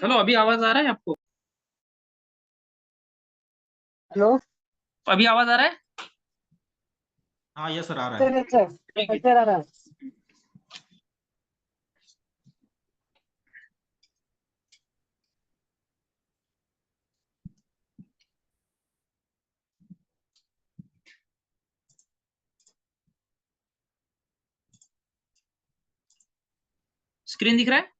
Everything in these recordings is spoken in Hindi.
चलो, अभी आवाज आ रहा है आपको? हेलो अभी आवाज आ रहा है? हाँ यस सर आ रहा है। सर सर ठीक है। सर आ रहा है। स्क्रीन दिख रहा है?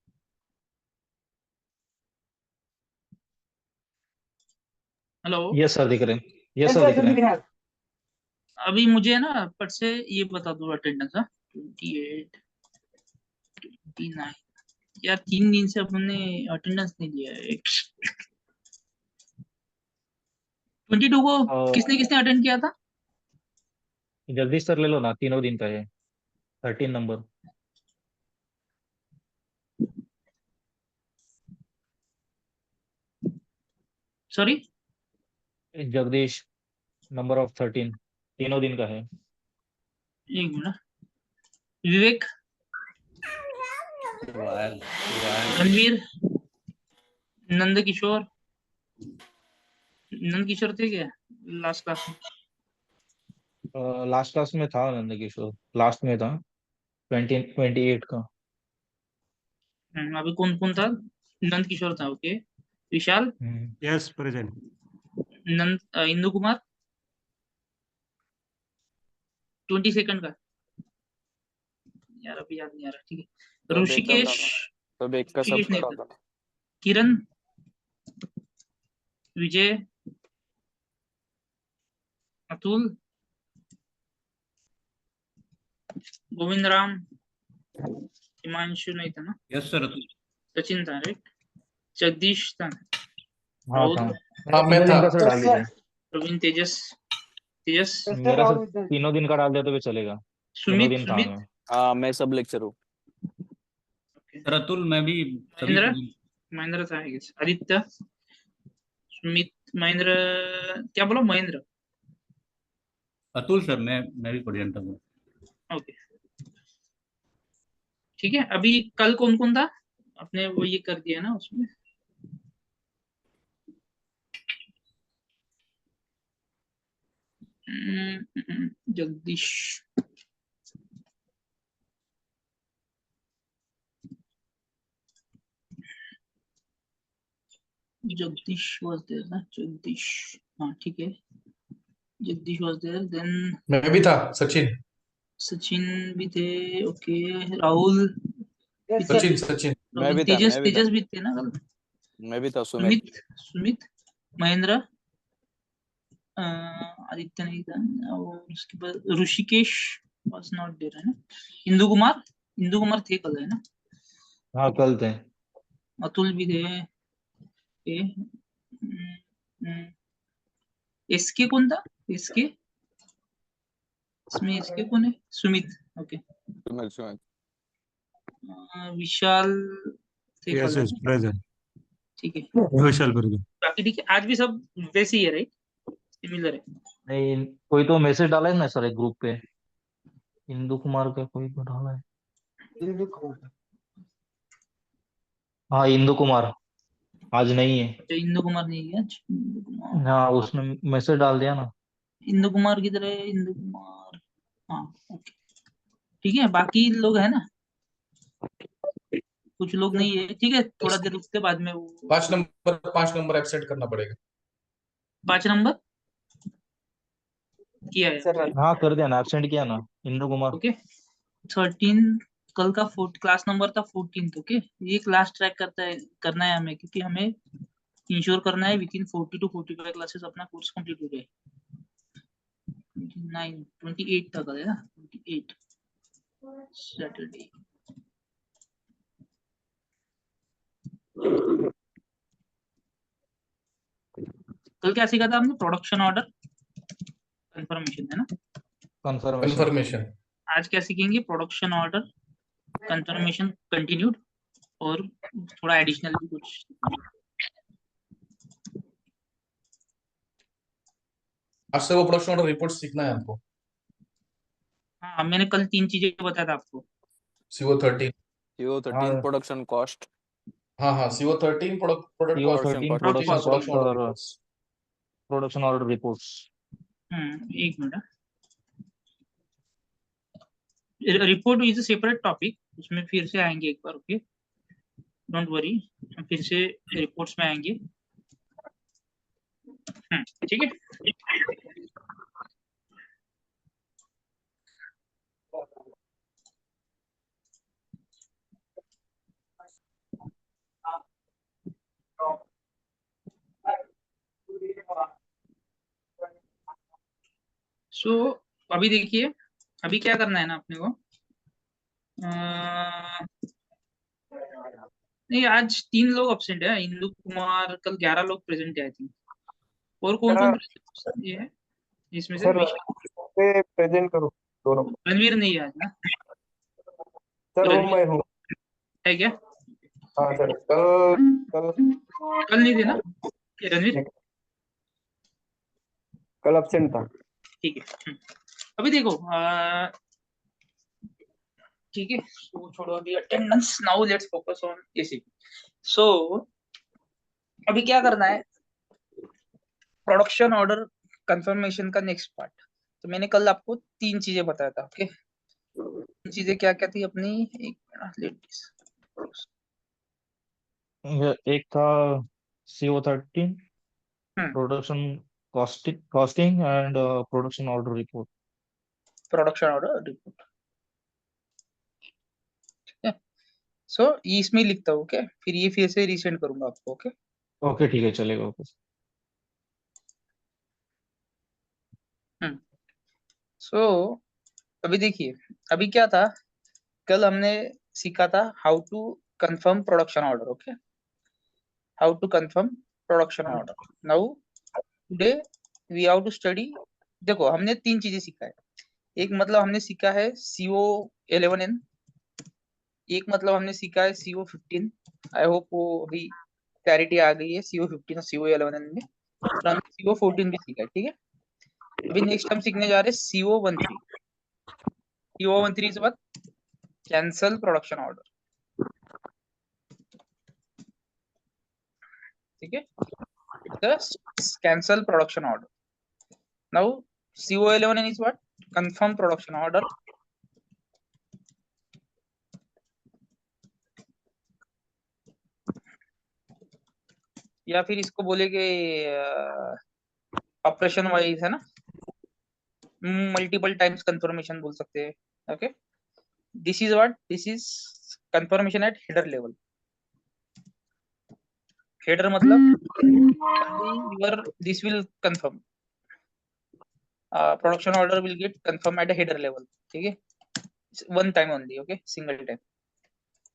हेलो। यस सर दिख रहे हैं। यस सर सर दिख सर रहे दिख हैं। रहा है। अभी मुझे ना पट से ये बता दो अटेंडेंस। 28, 29। यार 3 दिन से अपने अटेंडेंस नहीं दिया है। 22 को किसने किसने अटेंड किया था? जगदीश सर ले लो ना, तीनों दिन का है। 13 number. Sorry. Jagdish, number of 13, तीनों दिन का है। एक मिनट। विवेक, रणवीर, नंद किशोर। नंद किशोर थे क्या लास्ट क्लास में? लास्ट क्लास में था नंद किशोर, लास्ट में था 28 का। अभी कौन कौन था? नंद किशोर था, ओके। विशाल, यस प्रेजेंट। नंद, इंदु कुमार। 22 का। यार अभी याद नहीं आ रहा, ठीक है। सब एकदम ऋषिकेश। सब एक का सब ऋषिकेश नहीं करा था। था। किरण, विजय, अतुल, गोविंद राम, हिमांशु नहीं था ना? Yes sir. सचिन था, राइट? जगदीश था, हाँ राहुल, था। हाँ मैं तीनों था। दिन का सर डाल यस सर। दीजिए। प्रवीण, तेजस, तेजस, यस सर मेरा सर राहुल सर। तीनों दिन का डाल दिया तो भी चलेगा। तीनों सुमित, दिन था सुमित, मैं। हाँ मैं सब लेक्चर हूँ। सर अतुल मैं भी सभी महेंद्र, महेंद्र था I guess। आदित्य, सुमित, महेंद्र। क्या बोला? महेंद्र। अतुल सर मैं भी प्रेजेंट हूँ। ओके, ठीक है। अभी कल कौन कौन था? आपने वो ये कर दिया ना उसमें? जगदीश, जगदीश was there ना? जगदीश, हाँ ठीक है। जगदीश was there, then मैं भी था। सचिन सचिन भी थे, ओके। राहुल भी यस थे। सर। सचिन सचिन मैं भी था तेजस, मैं भी था तेजस भी थे ना कल? मैं भी था सुमित। सुमित, सुमित, महेंद्र, आदित्य नहीं था। और उसके बाद ऋषिकेश was not there है ना? इंदु कुमार, इंदु कुमार थे कल है ना? हाँ कल थे। अतुल भी थे, ओके। एसके कौन था? एसके, इसमें एसके कौन है? सुमित, ओके। सुमित सुमित विशाल थे यस कल है यस ना? प्रेजेंट। ठीक है। विशाल प्रेजेंट। बाकी ठीक है, आज भी सब वैसे ही है, राइट? सिमिलर है। नहीं, कोई तो मैसेज डाला है ना सर एक ग्रुप पे, इंदु कुमार का कोई तो डाला है। हाँ इंदु कुमार आज नहीं है। अच्छा, इंदु कुमार नहीं है आज? इंदु कुमार, हाँ उसने मैसेज डाल दिया ना। इंदु कुमार किधर है? इंदु कुमार, हाँ, ओके। ठीक है, बाकी लोग है ना? कुछ लोग नहीं है, ठीक है। थोड़ा देर रुकते, बाद में वो 5 नंबर एब्सेंट करना पड़ेगा। 5 नंबर किया है, सर हाँ कर दिया ना, एब्सेंट किया ना इंदु कुमार। ओके। 13, कल का क्लास नंबर था 14, ओके। ये क्लास ट्रैक करना है हमें, क्योंकि हमें इंश्योर करना है विद इन 40 to 45 क्लासेस अपना कोर्स कंप्लीट हो जाए। 29, 28 तक है ना? 28 सैटरडे। कल क्या सीखा था हमने? प्रोडक्शन ऑर्डर, कंफर्मेशन है ना? कंफर्मेशन। कंफर्मेशन। आज क्या सीखेंगे? प्रोडक्शन ऑर्डर, कंफर्मेशन कंटिन्यूड, और थोड़ा एडिशनल भी कुछ। आज से वो प्रोडक्शन ऑर्डर रिपोर्ट सीखना है हमको। हाँ, मैंने कल 3 चीजें बताया था आपको। CO13। CO13 हाँ प्रोडक्शन कॉस्ट। हाँ हाँ, CO13 product product CO13 Production production production cost order और रिपोर्ट्स। Production order reports. एक minute. Report is a separate topic, उसमें फिर से आएंगे एक बार, ओके, डोंट वरी, फिर से रिपोर्ट्स में आएंगे। ठीक है। सो अभी देखिए, अभी क्या करना है ना अपने को, नहीं आज 3 लोग अब्सेंट है, इंदु कुमार, कल 11 लोग प्रेजेंट है आई थिंक। और कौन कौन present है इसमें से? सर पे प्रेजेंट करो दोनों। रणवीर नहीं है आज ना? सर वो रणवीर मैं हूँ। है क्या? हाँ सर, कल कल कल नहीं थे ना ये रणवीर? कल अब्सेंट था। ठीक है। अभी देखो, ठीक है, so छोड़ो अभी attendance, now let's focus on ACP. So अभी क्या करना है, प्रोडक्शन ऑर्डर कंफर्मेशन का नेक्स्ट पार्ट। तो मैंने कल आपको 3 चीजें बताया था, ओके। चीजें क्या क्या थी अपनी, एक लेडीज, एक था CO13 production costing and production order report. Production order report, ठीक है। सो ये इसमें ही लिखता हूँ, ओके, फिर ये फिर से रीसेंड करूंगा आपको, ओके। ओके ठीक है, चलेगा। ओके सो अभी देखिए, अभी क्या था, कल हमने सीखा था how to confirm production order, okay, how to confirm production order. Now today we how to study. देखो हमने 3 चीजें सीखा है। एक मतलब हमने सीखा है CO11N, एक मतलब हमने सीखा है CO15। आई होप वो अभी क्लैरिटी आ गई है CO15 और CO11N में। और हमने CO14 भी सीखा है, ठीक है। अभी नेक्स्ट हम सीखने जा रहे हैं CO13। CO13 is what? Cancel production order, ठीक है, it's cancel production order. Now CO11N is what? Confirm production order. या फिर इसको बोलेगे ऑपरेशन वाइज, है ना, मल्टीपल टाइम्स कंफर्मेशन बोल सकते हैं, okay. This is what, this is confirmation at header level. Header मतलब your this will confirm, production order will get confirmed at a header level, ठीक है, one time only, okay, single time.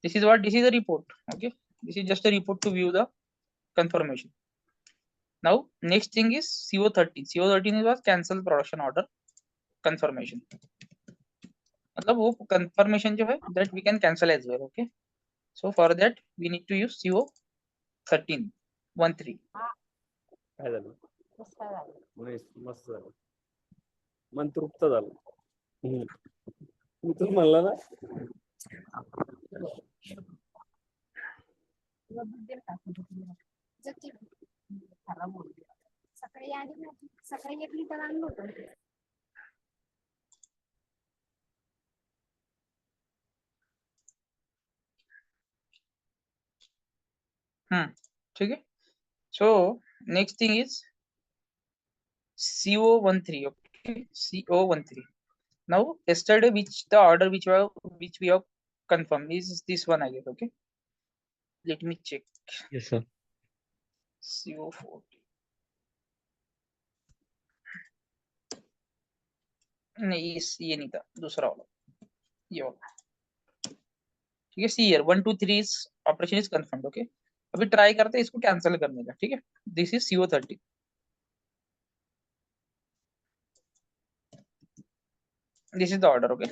This is what, this is a report, okay, this is just a report to view the confirmation. Now next thing is CO13. CO13 is what? Cancel production order confirmation, मतलब वो confirmation जो है that we can cancel as well, okay. So for that we need to use CO13 13. काय झालं? मस्त झालं, मन तृप्त झालं. मी तर म्हणला ना. सकाळी आली ना, सकाळी 1 लिटर आणलं होतं. ठीक है. So next thing is CO13, okay, CO13. Now yesterday which the order which we have confirmed is this one, I guess, okay. Let me check. Yes sir. CO14 नहीं, ये नहीं था, दूसरा वाला, ये वाला, ठीक है। See here 1 2 3 is operation is confirmed, okay. अभी ट्राई करते हैं इसको कैंसिल करने का, ठीक है। This is CO13, this is the order, okay.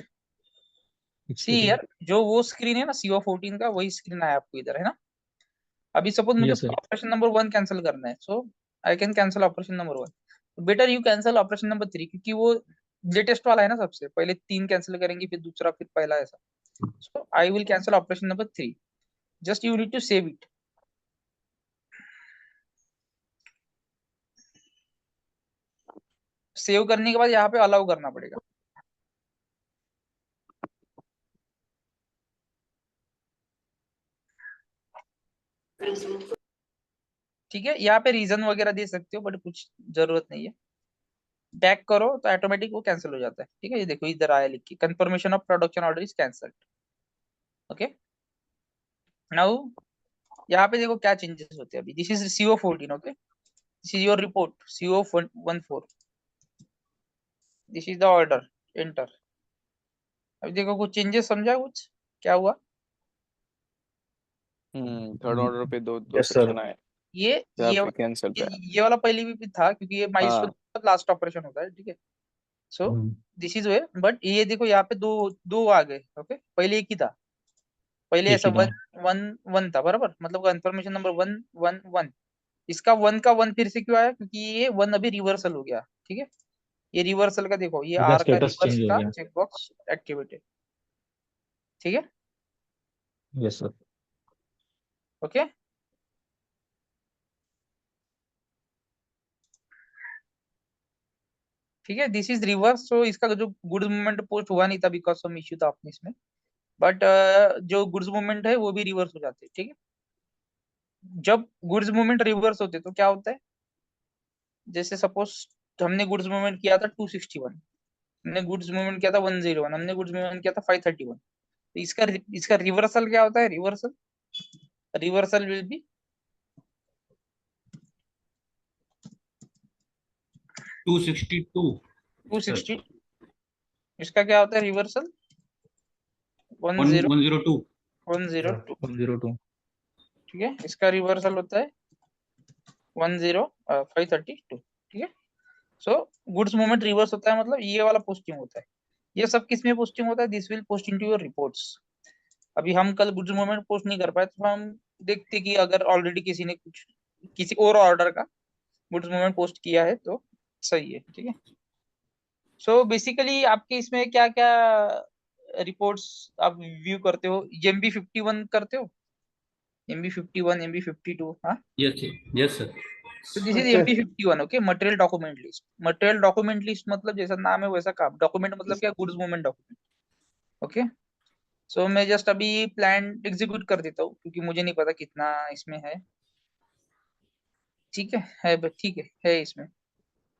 See here जो वो स्क्रीन है ना CO14 का, वही स्क्रीन आया आपको इधर, है ना। अभी सपोज मुझे Yes, sir. Operation number 1 cancel करना है, so I can cancel operation number 1। Better you cancel operation number 3, क्योंकि वो लेटेस्ट वाला है ना, सबसे पहले 3 कैंसिल करेंगे, फिर दूसरा, फिर पहला, ऐसा। So I will cancel operation number 3, just you need to save it, save करने के बाद यहाँ पे अलाउ करना पड़ेगा। ठीक है, यहाँ पे रीजन वगैरह दे सकते हो बट कुछ जरूरत नहीं है। बैक करो तो ऑटोमेटिक वो कैंसिल हो जाता है। ठीक है, ये देखो इधर आया लिख के confirmation of production order is cancelled. Okay, now यहाँ पे देखो क्या चेंजेस होते हैं अभी। This is CO14। Okay, this is your report CO14। This is the order, enter. अभी देखो कुछ चेंजेस समझा, कुछ क्या हुआ। थर्ड ऑर्डर पे दो दो यस सर। सेक्शन आए ये जहाँ ये पे कैंसिल पे है। ये वाला पहले भी था क्योंकि ये माइलस्टोन लास्ट ऑपरेशन होता है। ठीक है, so this is way. But ये देखो यहाँ पे दो दो आ गए। ओके, पहले एक ही था। पहले एक ऐसा ही था। वन वन वन था बराबर, मतलब कंफर्मेशन नंबर 111। इसका 1 का 1 फिर से क्यों आया, क्योंकि ये 1 अभी रिवर्सल हो गया। ठीक है, ये रिवर्सल का देखो, ये इसका आर का स्टेटस रिवर्स चेंज हो का गया। Checkbox activated. ठीक है, यस सर। ओके। ठीक है, दिस इज रिवर्स। तो इसका जो गुड्स मूवमेंट पोस्ट हुआ नहीं था बिकॉज सम इश्यू था अपने इसमें। बट जो गुड्स मूवमेंट है वो भी रिवर्स हो जाते हैं। ठीक है, जब गुड्स मूवमेंट रिवर्स होते तो क्या होता है, जैसे सपोज हमने गुड्स मूवमेंट किया था 261, हमने गुड्स मूवमेंट किया था 101, हमने गुड्स मूवमेंट किया था 531। तो इसका रिवर्सल क्या होता है, reversal reversal will be 262 sir 260। इसका क्या होता है रिवर्सल 10 102 102। 102। ठीक है, इसका रिवर्सल होता है 532। ठीक है, सो गुड्स मूवमेंट रिवर्स होता है, मतलब ये वाला पोस्टिंग होता है। ये सब किस में पोस्टिंग होता है, this will post into your reports. अभी हम कल गुड्स मूवमेंट पोस्ट नहीं कर पाए तो हम देखते कि अगर ऑलरेडी किसी ने कुछ किसी और ऑर्डर का गुड्स मूवमेंट पोस्ट किया है तो सही है। ठीक है, सो बेसिकली आपके इसमें क्या क्या रिपोर्ट्स आप व्यू करते हो, MB51 करते हो, MB51 MB52। हाँ, यस यस सर तो this is MB51। Okay, material document list. Material document list मतलब जैसा नाम है वैसा काम। डॉक्यूमेंट मतलब क्या, गुड्स मूवमेंट डॉक्यूमेंट। ओके, सो मैं जस्ट अभी प्लान एग्जीक्यूट कर देता हूँ क्योंकि मुझे नहीं पता कितना इसमें है। ठीक है ठीक है इसमें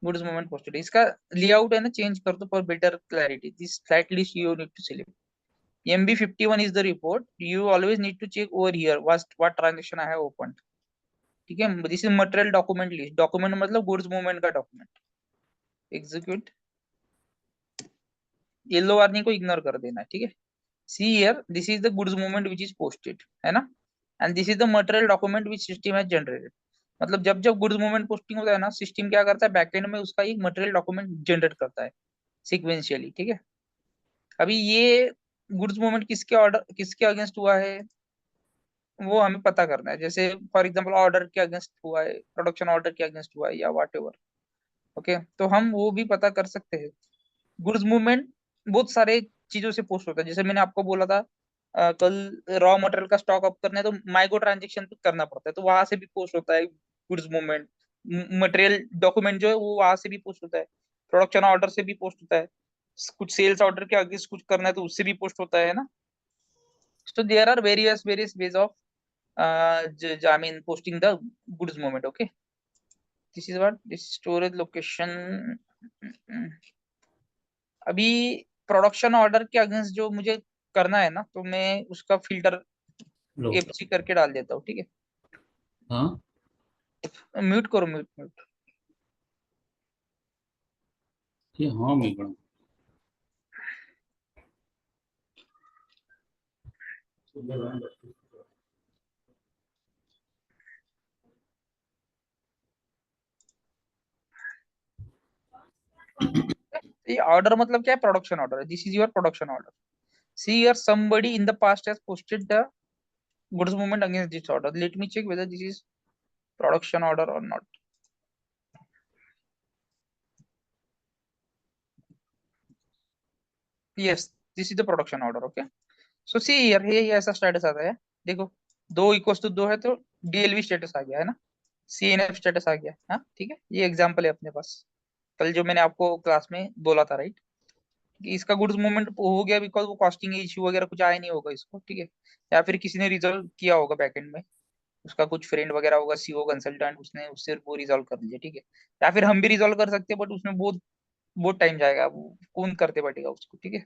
गुड्स मूवमेंट पोस्टेड। इसका लेआउट है ना, चेंज कर दो for better clarity. This flat list you need to select. MB51 is the report. You always need to check over here what transaction I have opened. ठीक है, this is material document list. Document मतलब गुड्स मूवमेंट का डॉक्यूमेंट। एग्जीक्यूट, येलो वार्निंग को इग्नोर कर देना। ठीक है, see here this is the goods movement which is posted, है ना, and this is the material document which system has generated. मतलब जब जब गुड्स मूवमेंट पोस्टिंग होता है ना, सिस्टम क्या करता है, बैकएंड में उसका एक मटेरियल डॉक्यूमेंट जनरेट करता है सिक्वेंशियली। ठीक है, अभी ये गुड्स मूवमेंट किसके ऑर्डर किसके अगेंस्ट हुआ है वो हमें पता करना है। जैसे फॉर एग्जांपल ऑर्डर के अगेंस्ट हुआ है, प्रोडक्शन ऑर्डर के अगेंस्ट हुआ है या व्हाट एवर। ओके, तो हम वो भी पता कर सकते हैं। गुड्स मूवमेंट बहुत सारे चीजों से पोस्ट होता है। जैसे मैंने आपको बोला था कल रॉ मटेरियल का स्टॉक अप करना है तो माइगो ट्रांजेक्शन करना पड़ता है, तो वहां से भी पोस्ट होता है गुड्स मूवमेंट। मटेरियल डॉक्यूमेंट जो है वो वहां से भी पोस्ट होता है, प्रोडक्शन ऑर्डर से भी पोस्ट होता है, कुछ सेल्स ऑर्डर के अगेंस्ट कुछ करना है तो उससे भी पोस्ट होता है ना। So there are various ways of I mean posting the goods movement. Okay, this is what this storage location. अभी प्रोडक्शन ऑर्डर के अगेंस्ट जो मुझे करना है ना, तो मैं उसका फिल्टर लो FC करके डाल देता हूँ। ठीक है, हाँ म्यूट करो, म्यूट म्यूट। ये हाँ मैं पढ़ा ये ऑर्डर मतलब क्या है, production order. This is your production order. See here somebody in the past has posted the goods movement against this order. Let me check whether this is production order or not. Yes, this is the production order. Okay, so see here, ये ऐसा स्टेटस आता है। देखो 2 = 2 है तो DLV स्टेटस आ गया है ना, CNF स्टेटस आ गया। हाँ ठीक है, ये एग्जांपल है अपने पास। कल जो मैंने आपको क्लास में बोला था, राइट, कि इसका गुड्स मूवमेंट हो गया बिकॉज वो कॉस्टिंग इश्यू वगैरह कुछ आया नहीं होगा इसको, ठीक है, या फिर किसी ने रिजॉल्व किया होगा बैकएंड में, उसका कुछ फ्रेंड वगैरह होगा, सीओ कंसल्टेंट, उसने उससे वो रिजॉल्व कर लिया, ठीक है, या फिर हम भी रिजॉल्व कर सकते हैं, बट उसमें बहुत बहुत टाइम जाएगा, वो कौन करते बैठेगा उसको, ठीक है।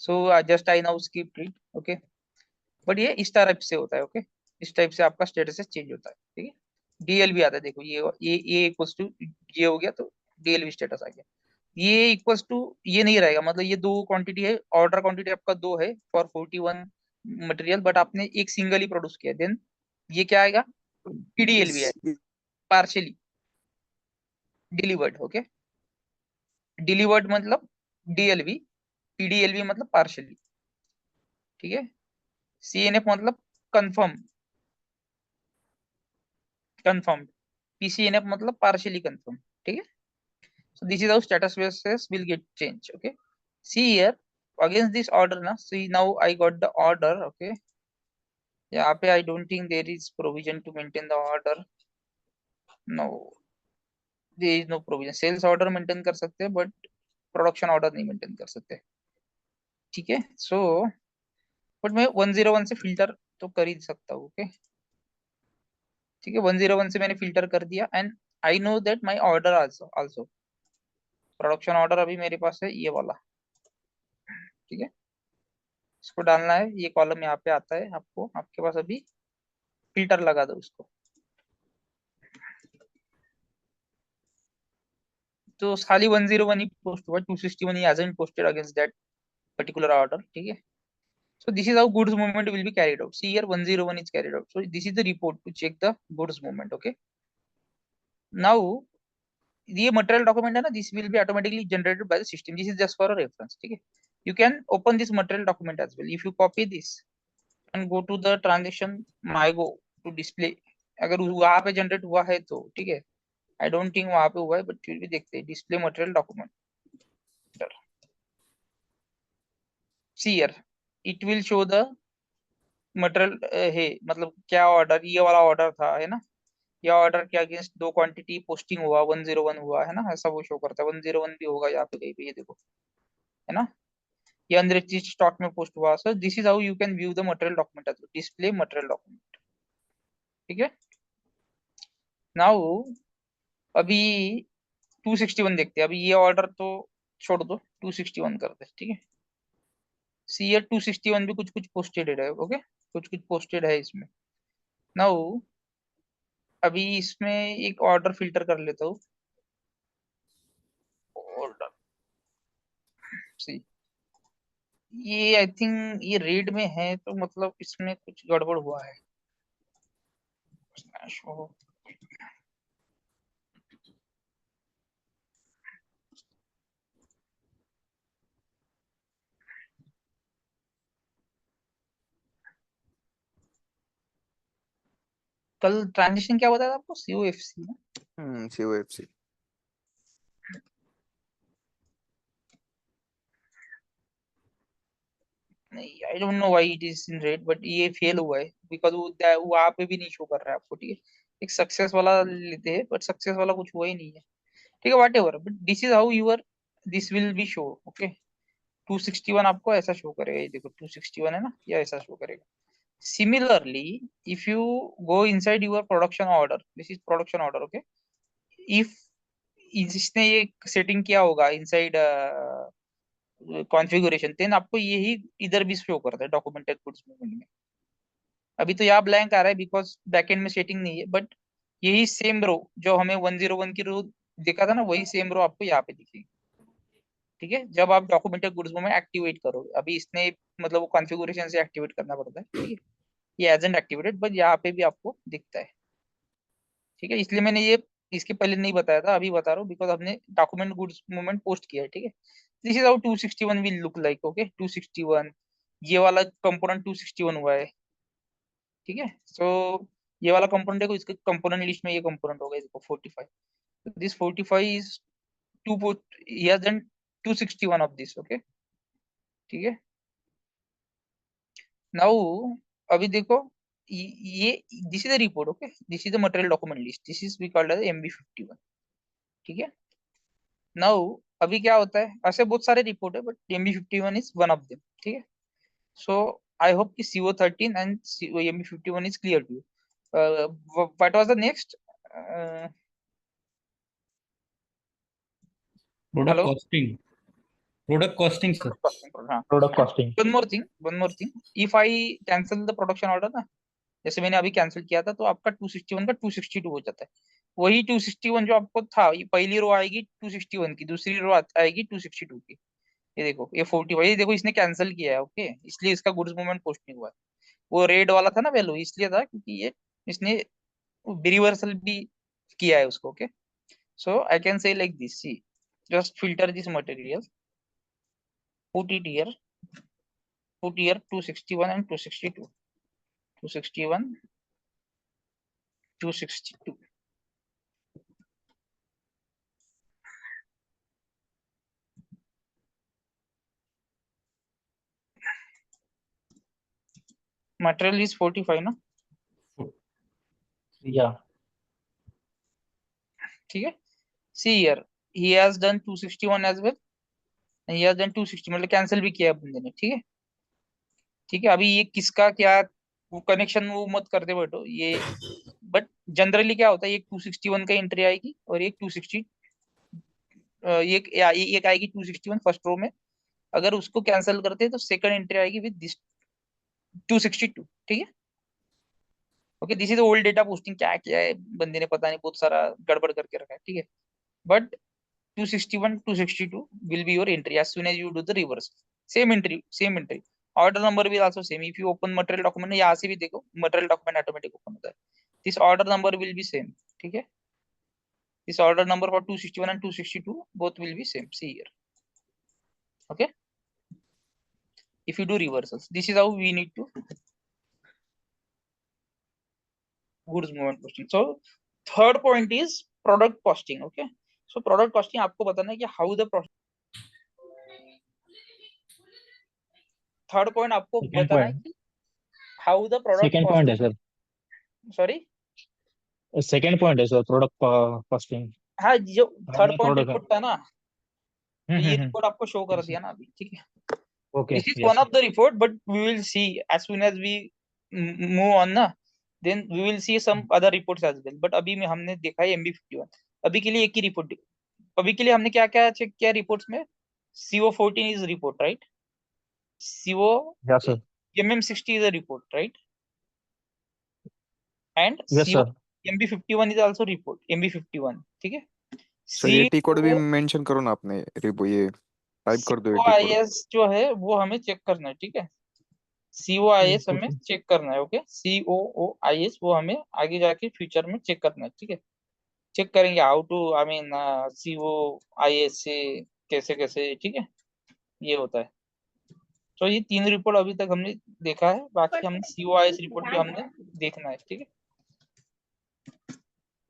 So just I now skip it, okay. But ये इस टाइप से होता है, ओके, इस टाइप से आपका स्टेटस चेंज होता है, ठीक है। डीएलवी आता है, देखो ये इक्वल्स टू ये हो गया, तो डीएलवी स्टेटस आ गया। ये इक्वल्स टू ये नहीं रहेगा, मतलब ये दो क्वांटिटी है, ऑर्डर क्वांटिटी आपका दो है फॉर 41 मटेरियल, बट आपने एक सिंगल ही प्रोड्यूस किया, देन ये क्या आएगा, पीडीएलवी है, पार्शियली डिलीवर्ड, ओके। डिलीवर्ड मतलब डीएलवी, पीडीएलवी मतलब पार्शियली, ठीक है। सीएनएफ मतलब कंफर्म, कंफर्म्ड, पीसीएनएफ मतलब पार्शियली कंफर्म, ठीक है। So this is how status bases will get changed, okay. See here, against this order na, see now I got the order, okay. यहाँ पे I don't think there is provision to maintain the order, no, there is no provision, sales order maintain कर सकते हैं but production order नहीं maintain कर सकते, ठीक है। So but मैं 101 से फिल्टर तो कर ही सकता हूँ, ओके, ठीक है। 101 से मैंने फिल्टर कर दिया, and I know that my order also production order अभी मेरे पास है ये वाला, ठीक है। इसको डालना है, ये कॉलम यहाँ पे आता है, आपको आपके पास अभी फिल्टर लगा दो उसको, तो खाली 101 ही पोस्ट हुआ, 261 ही hasn't posted against that particular order, ठीक है। So this is how goods movement will be carried out. See here 101 is carried out. So this is the report to check the goods movement, okay. Now ये material document है ना, this will be automatically generated by the system. This is just for a reference, ठीक है। You can open this material document as well. If you copy this and go to the transaction mygo to display, अगर वहां पे जनरेट हुआ है तो ठीक है, आई डोंट थिंक वहां पे हुआ है, बट फिर भी देखते हैं, display material document, see here it will show the material है, मतलब क्या ऑर्डर, ये वाला ऑर्डर था, है ना, ये ऑर्डर के अगेंस्ट दो क्वांटिटी पोस्टिंग हुआ, 101 हुआ, है ना, ऐसा वो शो करता है, 101 भी होगा यहाँ पे कहीं पे, ये देखो, है ना, ये अनरजिस्टर्ड स्टॉक में पोस्ट हुआ। So this is how you can view the material document, display material document, ठीक है। नाउ अभी 261 देखते हैं, अभी ये ऑर्डर तो छोड़ दो, 261 करते हैं, ठीक है। सी ईयर 261 भी कुछ कुछ पोस्टेड है, ओके, कुछ कुछ पोस्टेड है इसमें। नाउ अभी इसमें एक ऑर्डर फिल्टर कर लेता हूँ, ऑर्डर सी, ये आई थिंक ये रेड में है, तो मतलब इसमें कुछ गड़बड़ हुआ है। कल ट्रांजिशन क्या बताया था आपको, COFC ना, COFC नहीं, I don't know why it is in red, but ये फेल हुआ है बिकॉज वो वहां पे भी नहीं शो कर रहा है आपको, ठीक है। एक सक्सेस वाला लेते हैं, बट सक्सेस वाला कुछ हुआ ही नहीं है, ठीक है, whatever, but this is how your this will be show, okay. 261 आपको ऐसा शो करेगा, ये देखो 261 है ना, ये ऐसा शो करेगा। Similarly if you go inside your production order, this is production order, okay, if जिसने ये सेटिंग किया होगा इनसाइड कॉन्फ़िगरेशन, देन आपको यही इधर भी शो करता है डॉक्यूमेंटेड गुड्स मूवमेंट में। अभी तो यहाँ ब्लैंक आ रहा है बिकॉज बैकएंड में सेटिंग नहीं है, बट यही सेम रो जो हमें 101 की रो देखा था ना, वही सेम रो आपको यहाँ पे दिखेगी, ठीक है, जब आप डॉक्यूमेंटेड गुड्स में एक्टिवेट करोगे। अभी इसने मतलब वो कॉन्फ़िगरेशन से एक्टिवेट करना पड़ता है, ठीक है, ये एजेंट एक्टिवेटेड, बट यहाँ पे भी आपको दिखता है, ठीक है। इसलिए मैंने ये इसके पहले नहीं बताया था, अभी बता रहा हूँ बिकॉज हमने डॉक्यूमेंट गुड्स मूवमेंट पोस्ट किया है, ठीक है। This is how 261 will look like, okay, 261, ये वाला कंपोनेंट 261 हुआ है, ठीक है। सो ये वाला कंपोनेंट देखो, इसके कंपोनेंट लिस्ट में ये कंपोनेंट होगा, देखो 45, this 45 is to here then 261 of this, okay, ठीक है। नाउ अभी देखो ये this is the report, okay, this is the material document list, this is we called as MB51, ठीक है। नाउ अभी क्या होता है, ऐसे बहुत सारे रिपोर्ट है but MB51 is one of them, ठीक है। सो आई होप कि CO13 and MB51 is clear to you. What was the next? Product hello, costing, product costing sir. हाँ, product costing. one more thing, if I cancel the production order ना, जैसे मैंने अभी कैंसिल किया था, तो आपका 261 का 262 हो जाता है। वही 261 जो आपको था, ये पहली रो आएगी 261 की, दूसरी रो आएगी 262 की। ये देखो, ये 40, वही देखो इसने कैंसिल किया है, ओके, इसलिए इसका गुड्स मूवमेंट पोस्ट नहीं हुआ है। वो रेड वाला था ना वैल्यू, इसलिए था क्योंकि ये इसने रिवर्सल भी किया है उसको, okay. So I can say like this, see, just filter this material, put it here, put here 261 and 262, 261, 262. Material is 45 ना, या ठीक है। See here, he has done 261 as well, and he has done 260, मतलब कैंसिल भी किया है बंदे ने, ठीक है। ठीक है, अभी ये किसका क्या वो कनेक्शन वो मत करते बैठो ये, बट जनरली क्या होता है, एक 261 का एंट्री आएगी और एक 260, एक आएगी 261 फर्स्ट रो में। अगर उसको कैंसिल करते हैं तो सेकंड एंट्री आएगी विद दिस 262, ठीक है। Okay, this is old data posting, क्या किया है बंदे ने पता नहीं, बहुत सारा गड़बड़ करके रखा है, ठीक है। But 261, 262 will be your entry as soon as you do the reverse. Same entry, same entry. Order number will also same. If you open material document, यहाँ से भी देखो material document automatic open होता है. This order number will be same. ठीक है? This order number for 261 and 262 both will be same. See here. Okay? If you do reversals, this is how we need to goods movement posting. So third point is product costing. Okay? So product costing आपको बताना है कि how the थर्ड पॉइंट आपको सेकंड बताना है पॉइंट, कि how the product second point है costing, sir, sorry, second point है सर, प्रोडक्ट कॉस्टिंग। हाँ, जो थर्ड हमने पॉइंट प्रोडक्ट, रिपोर्ट था ना, तो ये रिपोर्ट आपको शो कर दिया ना अभी, ठीक है। Okay, this is one yes of the report, but we will see as soon as we move on ना, then we will see some other reports as well, but अभी में हमने देखा है MB51, अभी के लिए एक ही रिपोर्ट, अभी के लिए हमने क्या क्या चेक किया रिपोर्ट्स में, CO14 is report, right, CO yes sir, MM60 is a report, right, and yes CO sir, MB51 is also report, MB51, ठीक है। सर ये टी कोड भी CO मेंशन करो ना आपने, ये टाइप कर दो ये टी कोड। COIS जो है वो हमें चेक करना है, ठीक है। COIS हमें चेक करना है, ओके, COOIS वो हमें आगे जाके फ्यूचर में चेक करना है, ठीक है। चेक करेंगे how to, I mean COIS से कैसे कैसे, ठीक है, ये होता है। तो ये तीन रिपोर्ट अभी तक हमने देखा है, बाकी हमने COIS रिपोर्ट भी हमने देखना है, ठीक है।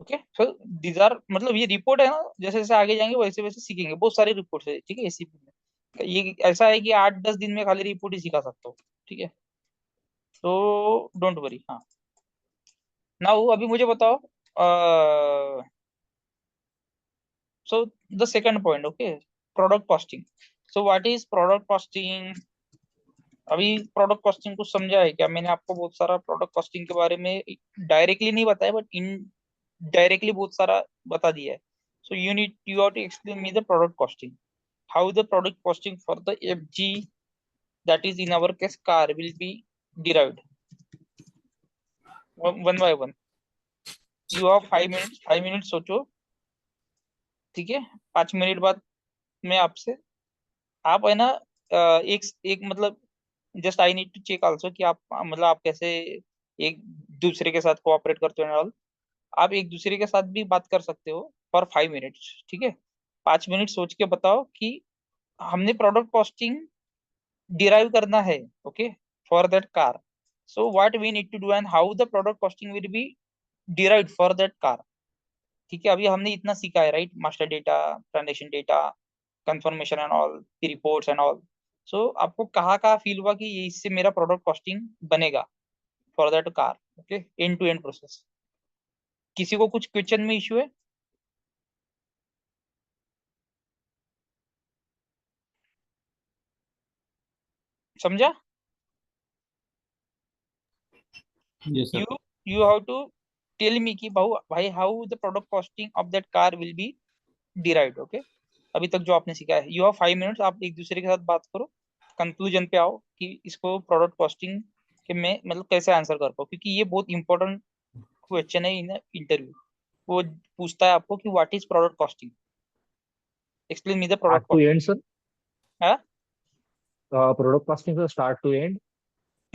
ओके, सो दीज आर, मतलब ये रिपोर्ट है ना, जैसे जैसे आगे जाएंगे वैसे वैसे सीखेंगे, बहुत सारे रिपोर्ट्स है, ठीक है, ACP में। ये ऐसा है कि 8-10 दिन में खाली रिपोर्ट ही सिखा सकता हूँ, ठीक है। तो डोंट वरी, हाँ। नाउ अभी मुझे बताओ, so the second point, okay, product costing. So what is product costing? अभी प्रोडक्ट कॉस्टिंग को समझा है क्या? मैंने आपको बहुत सारा प्रोडक्ट कॉस्टिंग के बारे में डायरेक्टली नहीं बताया, बट इन डायरेक्टली बहुत सारा बता दिया है। So you have to explain me the product costing, how the product costing for the FG, that is in our case car, will be derived one by one. You have 5 minutes, 5 minutes सोचो, ठीक है। 5 मिनट बाद मैं आपसे, आप है ना, एक एक मतलब, just I need to check also कि आप मतलब आप कैसे एक दूसरे के साथ कोऑपरेट करते हो और आप एक दूसरे के साथ भी बात कर सकते हो फॉर 5 मिनट्स, ठीक है। 5 मिनट सोच के बताओ कि हमने प्रोडक्ट कॉस्टिंग डिराइव करना है, okay, for that car. So what we need to do and how the product costing will be derived for that car, ठीक है। अभी हमने इतना सीखा है, right, master data, transaction data, confirmation and all, reports and all. So आपको कहाँ कहाँ फील हुआ कि ये इससे मेरा प्रोडक्ट कॉस्टिंग बनेगा for that car, okay, end to end process. किसी को कुछ क्वेश्चन में इश्यू है? समझा? Yes, sir. You have to tell me कि भाई how the product costing of that car will be derived. Okay, अभी तक जो आपने सीखा है, you have 5 minutes, आप एक दूसरे के साथ बात करो, कंक्लूजन पे आओ कि इसको प्रोडक्ट कॉस्टिंग के में मतलब कैसे आंसर कर पाओ, क्योंकि ये बहुत इंपॉर्टेंट क्वेश्चन है इन इंटरव्यू। वो पूछता है आपको कि what is product costing, explain me the start product to costing. And sir, हाँ प्रोडक्ट कॉस्टिंग का स्टार्ट टू एंड।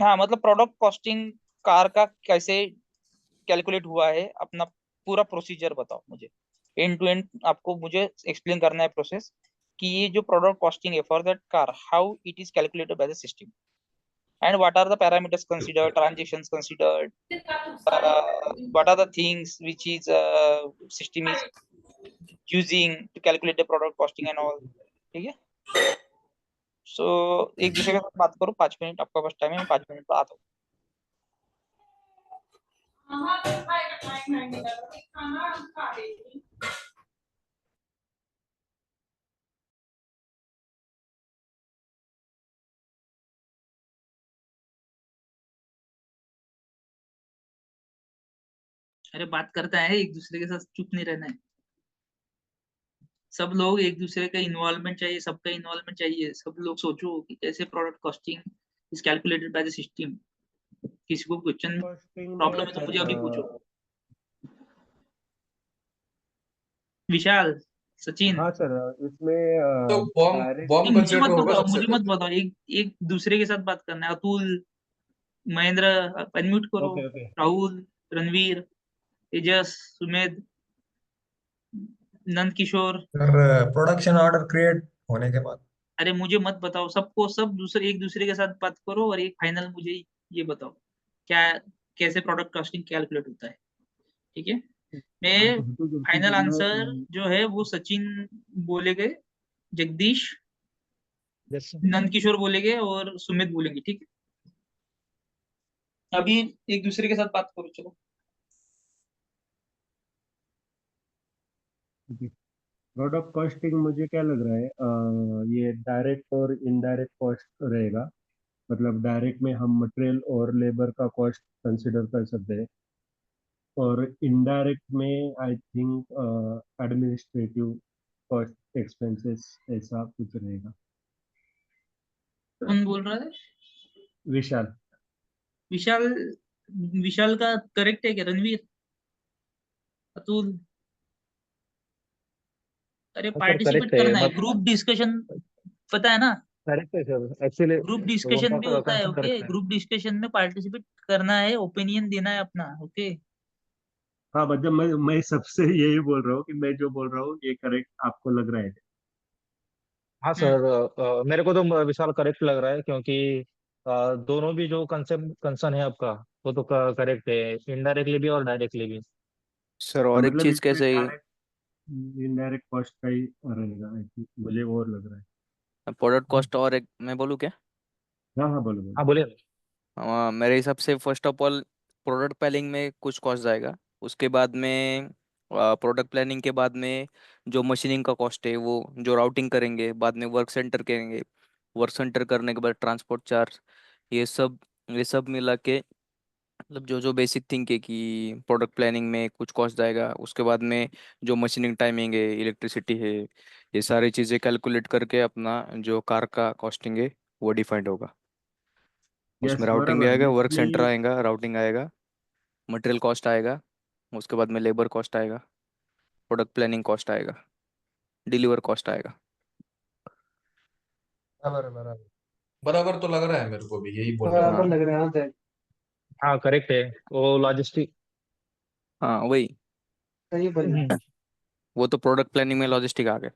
हाँ, मतलब प्रोडक्ट कॉस्टिंग कार का कैसे कैलकुलेट हुआ है, अपना पूरा प्रोसीजर बताओ मुझे, एंड टू एंड आपको मुझे एक्सप्लेन करना है प्रोसेस कि ये जो प्रोडक्ट कॉस्टिंग है for that car, how it is calculated by the system and what are the parameters considered, transactions considered, what are the things which is system is using to calculate the product costing and all। ठीक है, सो एक दूसरे के साथ बात करो, 5 मिनट आपका पास टाइम है, मैं 5 मिनट बाद आता हूँ। अरे बात करता है, एक दूसरे के साथ चुप नहीं रहना है। सब लोग एक दूसरे का इन्वॉल्वमेंट चाहिए, सबका इन्वॉल्वमेंट चाहिए। सब लोग सोचो कि कैसे product costing is calculated by the system. किसी को क्वेश्चन प्रॉब्लम है तो मुझे अभी पूछो। विशाल, सचिन, हाँ सर, इसमें तो बॉम्ब direct- बॉम्ब मुझे कंसिडर मत होगा बताओ, सबसे मुझे मत पहले। बताओ, एक दूसरे के साथ बात करना है। अतुल, महेंद्र, अनम्यूट करो। ओके ओके राहुल, रणवीर, तेजस, Sumedh, Nand Kishore. Sir production order create होने के बाद अरे मुझे मत बताओ, सबको सब दूसरे एक दूसरे के साथ बात करो और एक फाइनल मुझे ये बताओ क्या कैसे प्रोडक्ट कॉस्टिंग कैलकुलेट होता है। ठीक है, मैं फाइनल आंसर जो है वो सचिन बोलेंगे, जगदीश, नंद किशोर बोलेंगे और सुमित बोलेंगे। ठीक है, अभी एक दूसरे के साथ बात करो, चलो। प्रोडक्ट कॉस्टिंग मुझे क्या लग रहा है, ये डायरेक्ट और इनडायरेक्ट कॉस्ट रहेगा। मतलब डायरेक्ट में हम मटेरियल और लेबर का कॉस्ट कंसिडर कर सकते हैं, और इनडायरेक्ट में I think administrative cost expenses ऐसा कुछ रहेगा। कौन बोल रहा है? विशाल। विशाल, विशाल का करेक्ट है क्या? रणवीर, अतुल, अरे पार्टिसिपेट करेक्ट है, करना है, ग्रुप डिस्कशन, पता है ना? करेक्ट है सर, एक्चुअली ग्रुप डिस्कशन भी होता है। ओके, ग्रुप डिस्कशन में पार्टिसिपेट करना है, ओपिनियन देना है अपना। ओके, हाँ मतलब मैं सबसे यही बोल रहा हूँ कि मैं जो बोल रहा हूँ ये करेक्ट आपको लग रहा है। हाँ सर, मेरे को तो विशाल करेक्ट लग रहा है, क्योंकि दोनों भी जो कंसेप्ट कंसर्न है आपका वो तो करेक्ट है, इनडायरेक्टली भी और डायरेक्टली भी। सर और एक मतलब चीज इसमें कैसे, डायरेक्ट इनडायरेक्ट कॉस्ट का ही रहेगा, I think, मुझे और लग रहा है। प्रोडक्ट कॉस्ट और एक मैं बोलूँ क्या? हाँ हाँ बोलो बोलो। हाँ बोलिए। मेरे हिसाब से first of all product planning में कुछ कॉस्ट जाएगा, उसके बाद में प्रोडक्ट प्लानिंग के बाद में जो मशीनिंग का कॉस्ट है वो जो राउटिंग करेंगे, बाद में वर्क सेंटर करेंगे, वर्क सेंटर करने के बाद ट्रांसपोर्ट चार्ज, ये सब मिला के मतलब जो जो बेसिक थिंक है कि प्रोडक्ट प्लानिंग में कुछ कॉस्ट जाएगा, उसके बाद में जो मशीनिंग टाइमिंग है, इलेक्ट्रिसिटी है, ये सारी चीज़ें कैलकुलेट करके अपना जो कार का कॉस्टिंग है वो डिफाइंड होगा। उसमें यस राउटिंग भी बराबर आएगा, वर्क सेंटर इसमें। आएगा, राउटिंग आएगा, मटेरियल कॉस्ट आएगा, उसके बाद में लेबर कॉस्ट आएगा, प्रोडक्ट प्लानिंग कॉस्ट आएगा, डिलीवर कॉस्ट आएगा। बराबर बराबर बराबर तो लग रहा है मेरे को भी, यही बोल रहे हो। हाँ लग रहा है। हाँ करेक्ट है, वो लॉजिस्टिक। हाँ वही, सही बोला। वो तो प्रोडक्ट प्लानिंग में लॉजिस्टिक आ गए।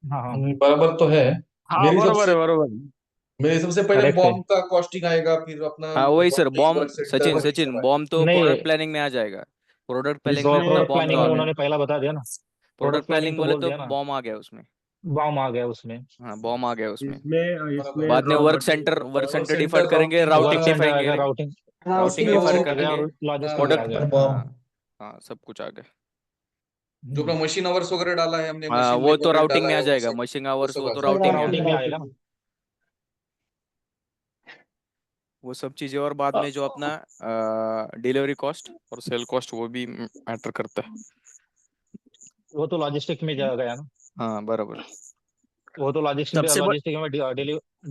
हाँ हाँ बराबर तो है। हाँ, मेरी बरोबर सबसे है, बरोबर। मेरे सबसे पहले करेक्ट है। बॉम्ब का कॉस्टिंग आएगा, फिर अपना हाँ वही sir, bomb, work centre Sachin और ये सब सचिन आएगा। बॉम्ब तो नहीं, प्रोडक्ट प्लानिंग में आ जाएगा। प्रोडक्ट प्लानिंग में अपना इसमें प्रोडक्ट बॉम्ब तो प्लानिंग आ में गया, उन्होंने पहला बता दिया ना। प्रोडक्ट प्रोडक्ट प्लानिंग प्लानिंग तो बोले बोल तो दिया ना, बॉम्ब आ गया उसमें। बॉम्ब आ गया उसमें। हाँ बॉम्ब आ गया उसमें। इसमें बराबर। इसमें बाद में रॉ वर्क मटेरियल सेंटर, का work work centre cost. डिफाइड centre, करेंगे, राउटिंग वर्क राउटिंग वगैरह, सेंटर डिफाइन आएगा, करेंगे, राउटिंग, राउटिंग राउटिंग डिफाइन वो आ गया, करेंगे। और लॉजिस्टिक आ प्रोडक्ट, गया। फिर हाँ बॉम्ब हाँ सब कुछ आ गया। जो अपना मशीन आवर्स वगैरह डाला है हमने, हाँ मशीन वो तो लेबर रेट राउटिंग डाला में आ है, जाएगा, मशीन वो आवर्स सब वो आ तो जाएगा। हाँ, राउटिंग में आ राउटिंग में जाएगा। आएगा ना। वो सब चीजें, और बाद में जो अपना डिलीवरी कॉस्ट और सेल कॉस्ट वो भी मैटर करता है। वो तो लॉजिस्टिक में जा गया ना। हाँ बराबर। वो तो सबसे बड़ लॉजिस्टिक में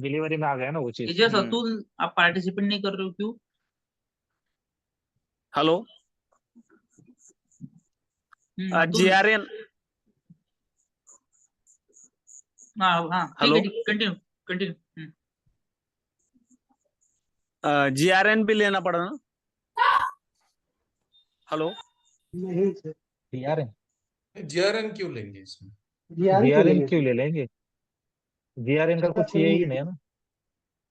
डिलीवरी में आ गया ना वो चीज। तेजस, अतुल, आप पार्टिसिपेट नहीं कर रहे हो क्यों? हेलो अतुल। जीआरएन हाँ हाँ, ठीक हेलो है, ठीक, कंटिन्यू कंटिन्यू। जीआरएन भी लेना पड़ा ना। हेलो जीआरएन जीआरएन क्यों लेंगे इसमें? जीआरएन क्यों ले लेंगे? जीआरएन का कुछ ये ही नहीं है ना।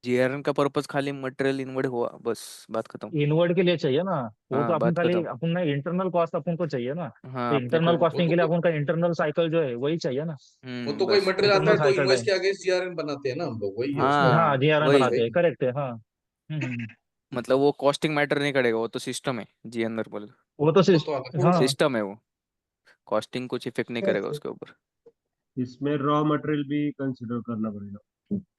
जीआरएन का पर्पस खाली मटेरियल इनवर्ड हुआ, बस बात खत्म। इनवर्ड के लिए चाहिए ना। वो तो हाँ अपन बात खाली खत्म। अपन ना इंटरनल कॉस्ट अपन को चाहिए ना। हाँ तो अपने को इंटरनल वो कॉस्टिंग तो के लिए कोई अपन का इंटरनल साइकिल जो है वही चाहिए ना। वो तो कोई बस। मटेरियल आता इंटरनल है तो साइकिल इनवॉइस टाइम। के आगे जीआरएन बनाते हैं ना हम लोग, वही है उसमें। हाँ हाँ जीआरएन वही बनाते हैं, वही करेक्ट है, हाँ। मतलब वो कॉस्टिंग मैटर नहीं करेगा, वो तो सिस्टम है जी अंदर बोले। वो तो वो तो अलग हाँ। सिस्टम है वो, कॉस्टिंग कुछ इफेक्ट नहीं करेगा उसके ऊपर। इसमें रॉ मटेरियल भी कंसिडर करना पड़ेगा।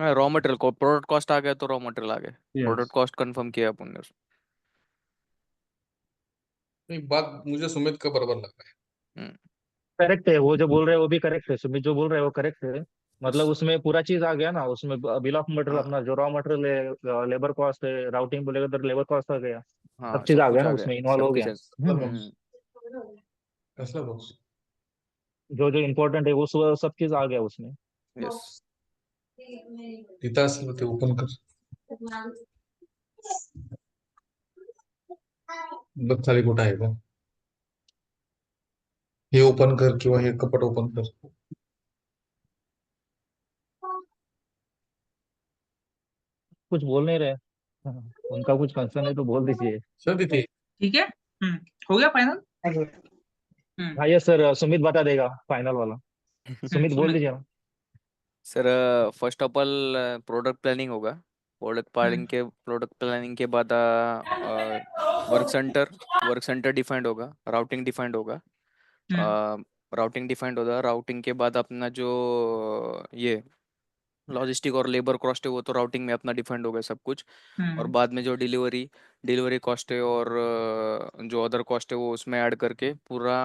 हाँ रॉ मटेरियल को, प्रोडक्ट कॉस्ट आ गया तो रॉ मटेरियल आ गया, यस। प्रोडक्ट कॉस्ट कंफर्म किया अपन ने उसमें। नहीं, बात मुझे सुमित का बराबर लग रहा हम्म, करेक्ट है, वो जो बोल रहे हैं वो भी करेक्ट है, सुमित जो बोल रहे हैं वो करेक्ट है। मतलब उसमें पूरा चीज आ गया ना, उसमें बिल ऑफ मटेरियल हाँ अपना जो रॉ मटेरियल है, लेबर कॉस्ट है, राउटिंग बोलेगा तो लेबर कॉस्ट आ गया। सब हाँ चीज सब आ गया कुछ ना आ गया, उसमें इन्वॉल्व सब हो कुछ गया। है। है। टेस्ला बॉक्स जो जो इम्पोर्टेंट है वो सब चीज आ गया उसमें। यस। तिथं असेल ते ओपन कर, बघ खाली कुठं आहे का, हे ओपन कर किंवा हे कपाट ओपन कर. कुछ बोल नहीं रहे। हाँ, उनका कुछ कंसर्न है तो बोल दीजिए। सर तिथे ठीक है, हो गया फाइनल। हाँ ये सर, सुमित बता देगा फाइनल वाला। सुमित बोल सुमित। दीजिए ना। Sir first of all product planning होगा। प्रोडक्ट प्लानिंग के बाद वर्क सेंटर डिफाइंड होगा, राउटिंग डिफाइंड होगा। राउटिंग के बाद अपना जो ये लॉजिस्टिक और लेबर कॉस्ट है वो तो राउटिंग में अपना डिफाइंड होगा सब कुछ। और बाद में जो डिलीवरी कॉस्ट है और जो अदर कॉस्ट है वो उसमें ऐड करके पूरा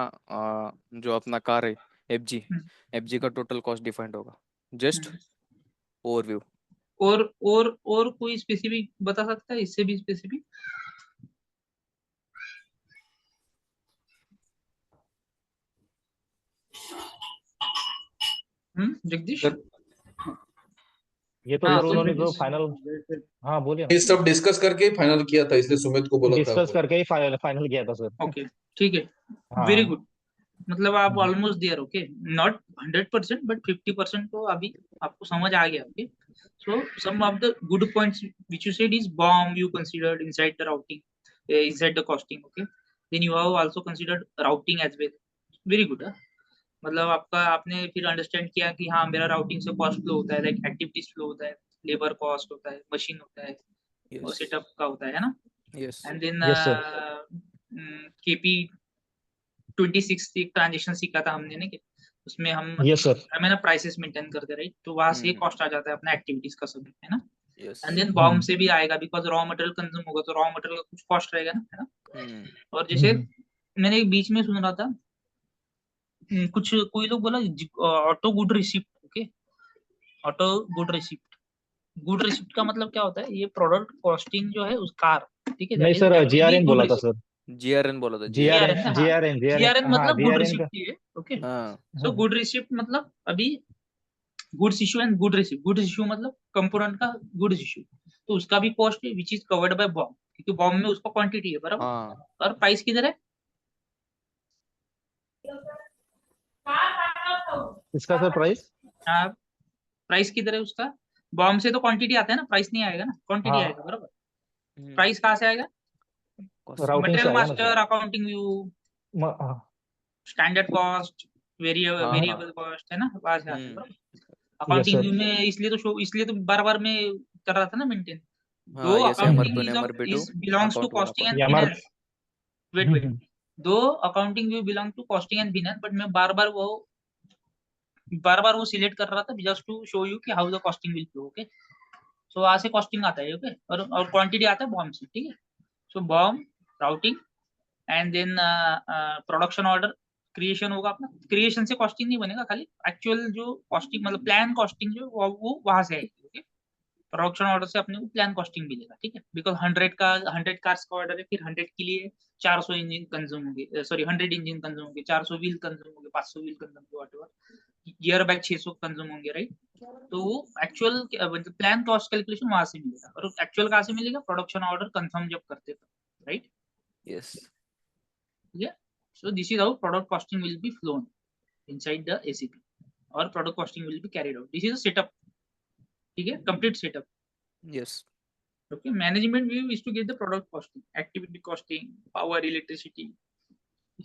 जो अपना कार है एफजी का टोटल कॉस्ट डिफाइंड होगा। Just overview. और कोई स्पेसिफिक बता सकता है, इससे भी स्पेसिफिक? जगदीश। सर ये तो हाँ सर तुम। उन्होंने जो फाइनल। हाँ बोलिए ये ना। सब डिस्कस करके ही फाइनल किया था, इसलिए सुमित को बोला था डिस्कस वो. करके ही फाइनल किया था सर। ओके, ठीक है, वेरी हाँ। गुड। मतलब आप almost there, okay, not 100% but 50% तो अभी आपको समझ आ गया। Okay, so some of the good points which you said is bomb you considered inside the routing, inside the costing. Okay, then you have also considered routing as well. Very good. मतलब आपने फिर अंडरस्टैंड किया कि हाँ मेरा राउटिंग से कॉस्ट फ्लो होता है, लाइक एक्टिविटीज फ्लो होता है, लेबर कॉस्ट होता है, मशीन होता है, और यस सेटअप का होता है ना। Yes and then yes sir. KP 26 एक ट्रांजेक्शन सीखा था हमने ना, कि उसमें यस सर। हमें ना प्राइसेस मेंटेन करते, राइट, तो वहां से हम्म कॉस्ट आ जाता है अपना एक्टिविटीज का सभी, है ना। यस एंड देन बॉम्ब से भी आएगा, बिकॉज रॉ मटेरियल कंज्यूम होगा तो रॉ मटेरियल का कुछ कॉस्ट रहेगा ना, है ना। और जैसे मैंने एक बीच में सुन रहा था, कुछ कोई लोग बोला auto good receipt. Okay, auto good receipt का मतलब क्या होता है? ये प्रोडक्ट कॉस्टिंग जो है उस कार, ठीक है, नहीं sir, that will be GRN good बोला था रिसिप्ट। सर। जीआरएन बोला था जीआरएन। जीआरएन जीआरएन ना, हाँ, जीआरएन जीआरएन जीआरएन हाँ मतलब गुड जीआरएन का। रिसिप्ट ही है। ओके, हाँ सो गुड रिसिप्ट मतलब अभी goods issue and good receipt. Good issue मतलब कंपोनेंट का गुड इशू, तो उसका भी कॉस्ट है which is covered by bomb, क्योंकि बॉम्ब में उसका क्वांटिटी है बराबर। हाँ और प्राइस किधर है? इसका सर प्राइस। हाँ, प्राइस किधर है उसका? बॉम्ब से तो क्वांटिटी आता है ना, प्राइस नहीं आएगा ना, क्वांटिटी आएगा हाँ बराबर। प्राइस कहाँ से आएगा? राउटिंग से मटेरियल आएगा ना सर। मास्टर, अकाउंटिंग व्यू, हाँ स्टैंडर्ड कॉस्ट, हाँ हाँ वेरिएबल कॉस्ट, है ना, वहां से आती है बराबर। Yes accounting sir. व्यू में इसलिए तो बार बार में कर रहा था ना मेंटेन। दो हाँ yes accounting MRP is of MRP2 is belongs to account one costing account and MR. Finance. Wait, दो accounting view belong to costing and finance, but मैं बार बार वो सिलेक्ट कर रहा था जस्ट टू शो यू कि how the costing will flow. Okay, so वहां से कॉस्टिंग आता है, ओके, और क्वांटिटी आता है बॉम्ब से, ठीक है। So BOM routing and then production order creation होगा अपना। क्रिएशन से कॉस्टिंग नहीं बनेगा, खाली एक्चुअल जो कॉस्टिंग मतलब प्लान कॉस्टिंग जो वो वहां से आएगी, ओके। प्रोडक्शन ऑर्डर से अपने को प्लान कॉस्टिंग मिलेगा, ठीक है। बिकॉज 100 कार्स का ऑर्डर है, फिर 100 के लिए 400 इंजन कंज्यूम होंगे, सॉरी 100 इंजन कंज्यूम होंगे, 400 व्हील कंज्यूम होंगे, 500 व्हील कंज्यूम होंगे, व्हाटएवर, गियर बैग 600 कंज्यूम होंगे, राइट। तो वो एक्चुअल मतलब प्लान कॉस्ट कैलकुलेशन वहां से मिलेगा, और एक्चुअल कहाँ से मिलेगा, प्रोडक्शन ऑर्डर कंफर्म जब करते हैं, right. Yes Yeah. So this is how product costing will be flown inside the ACP, or product costing will be carried out. This is a setup. ठीक है, complete setup. Yes Okay. Management view is to get the product costing, activity costing, power, electricity.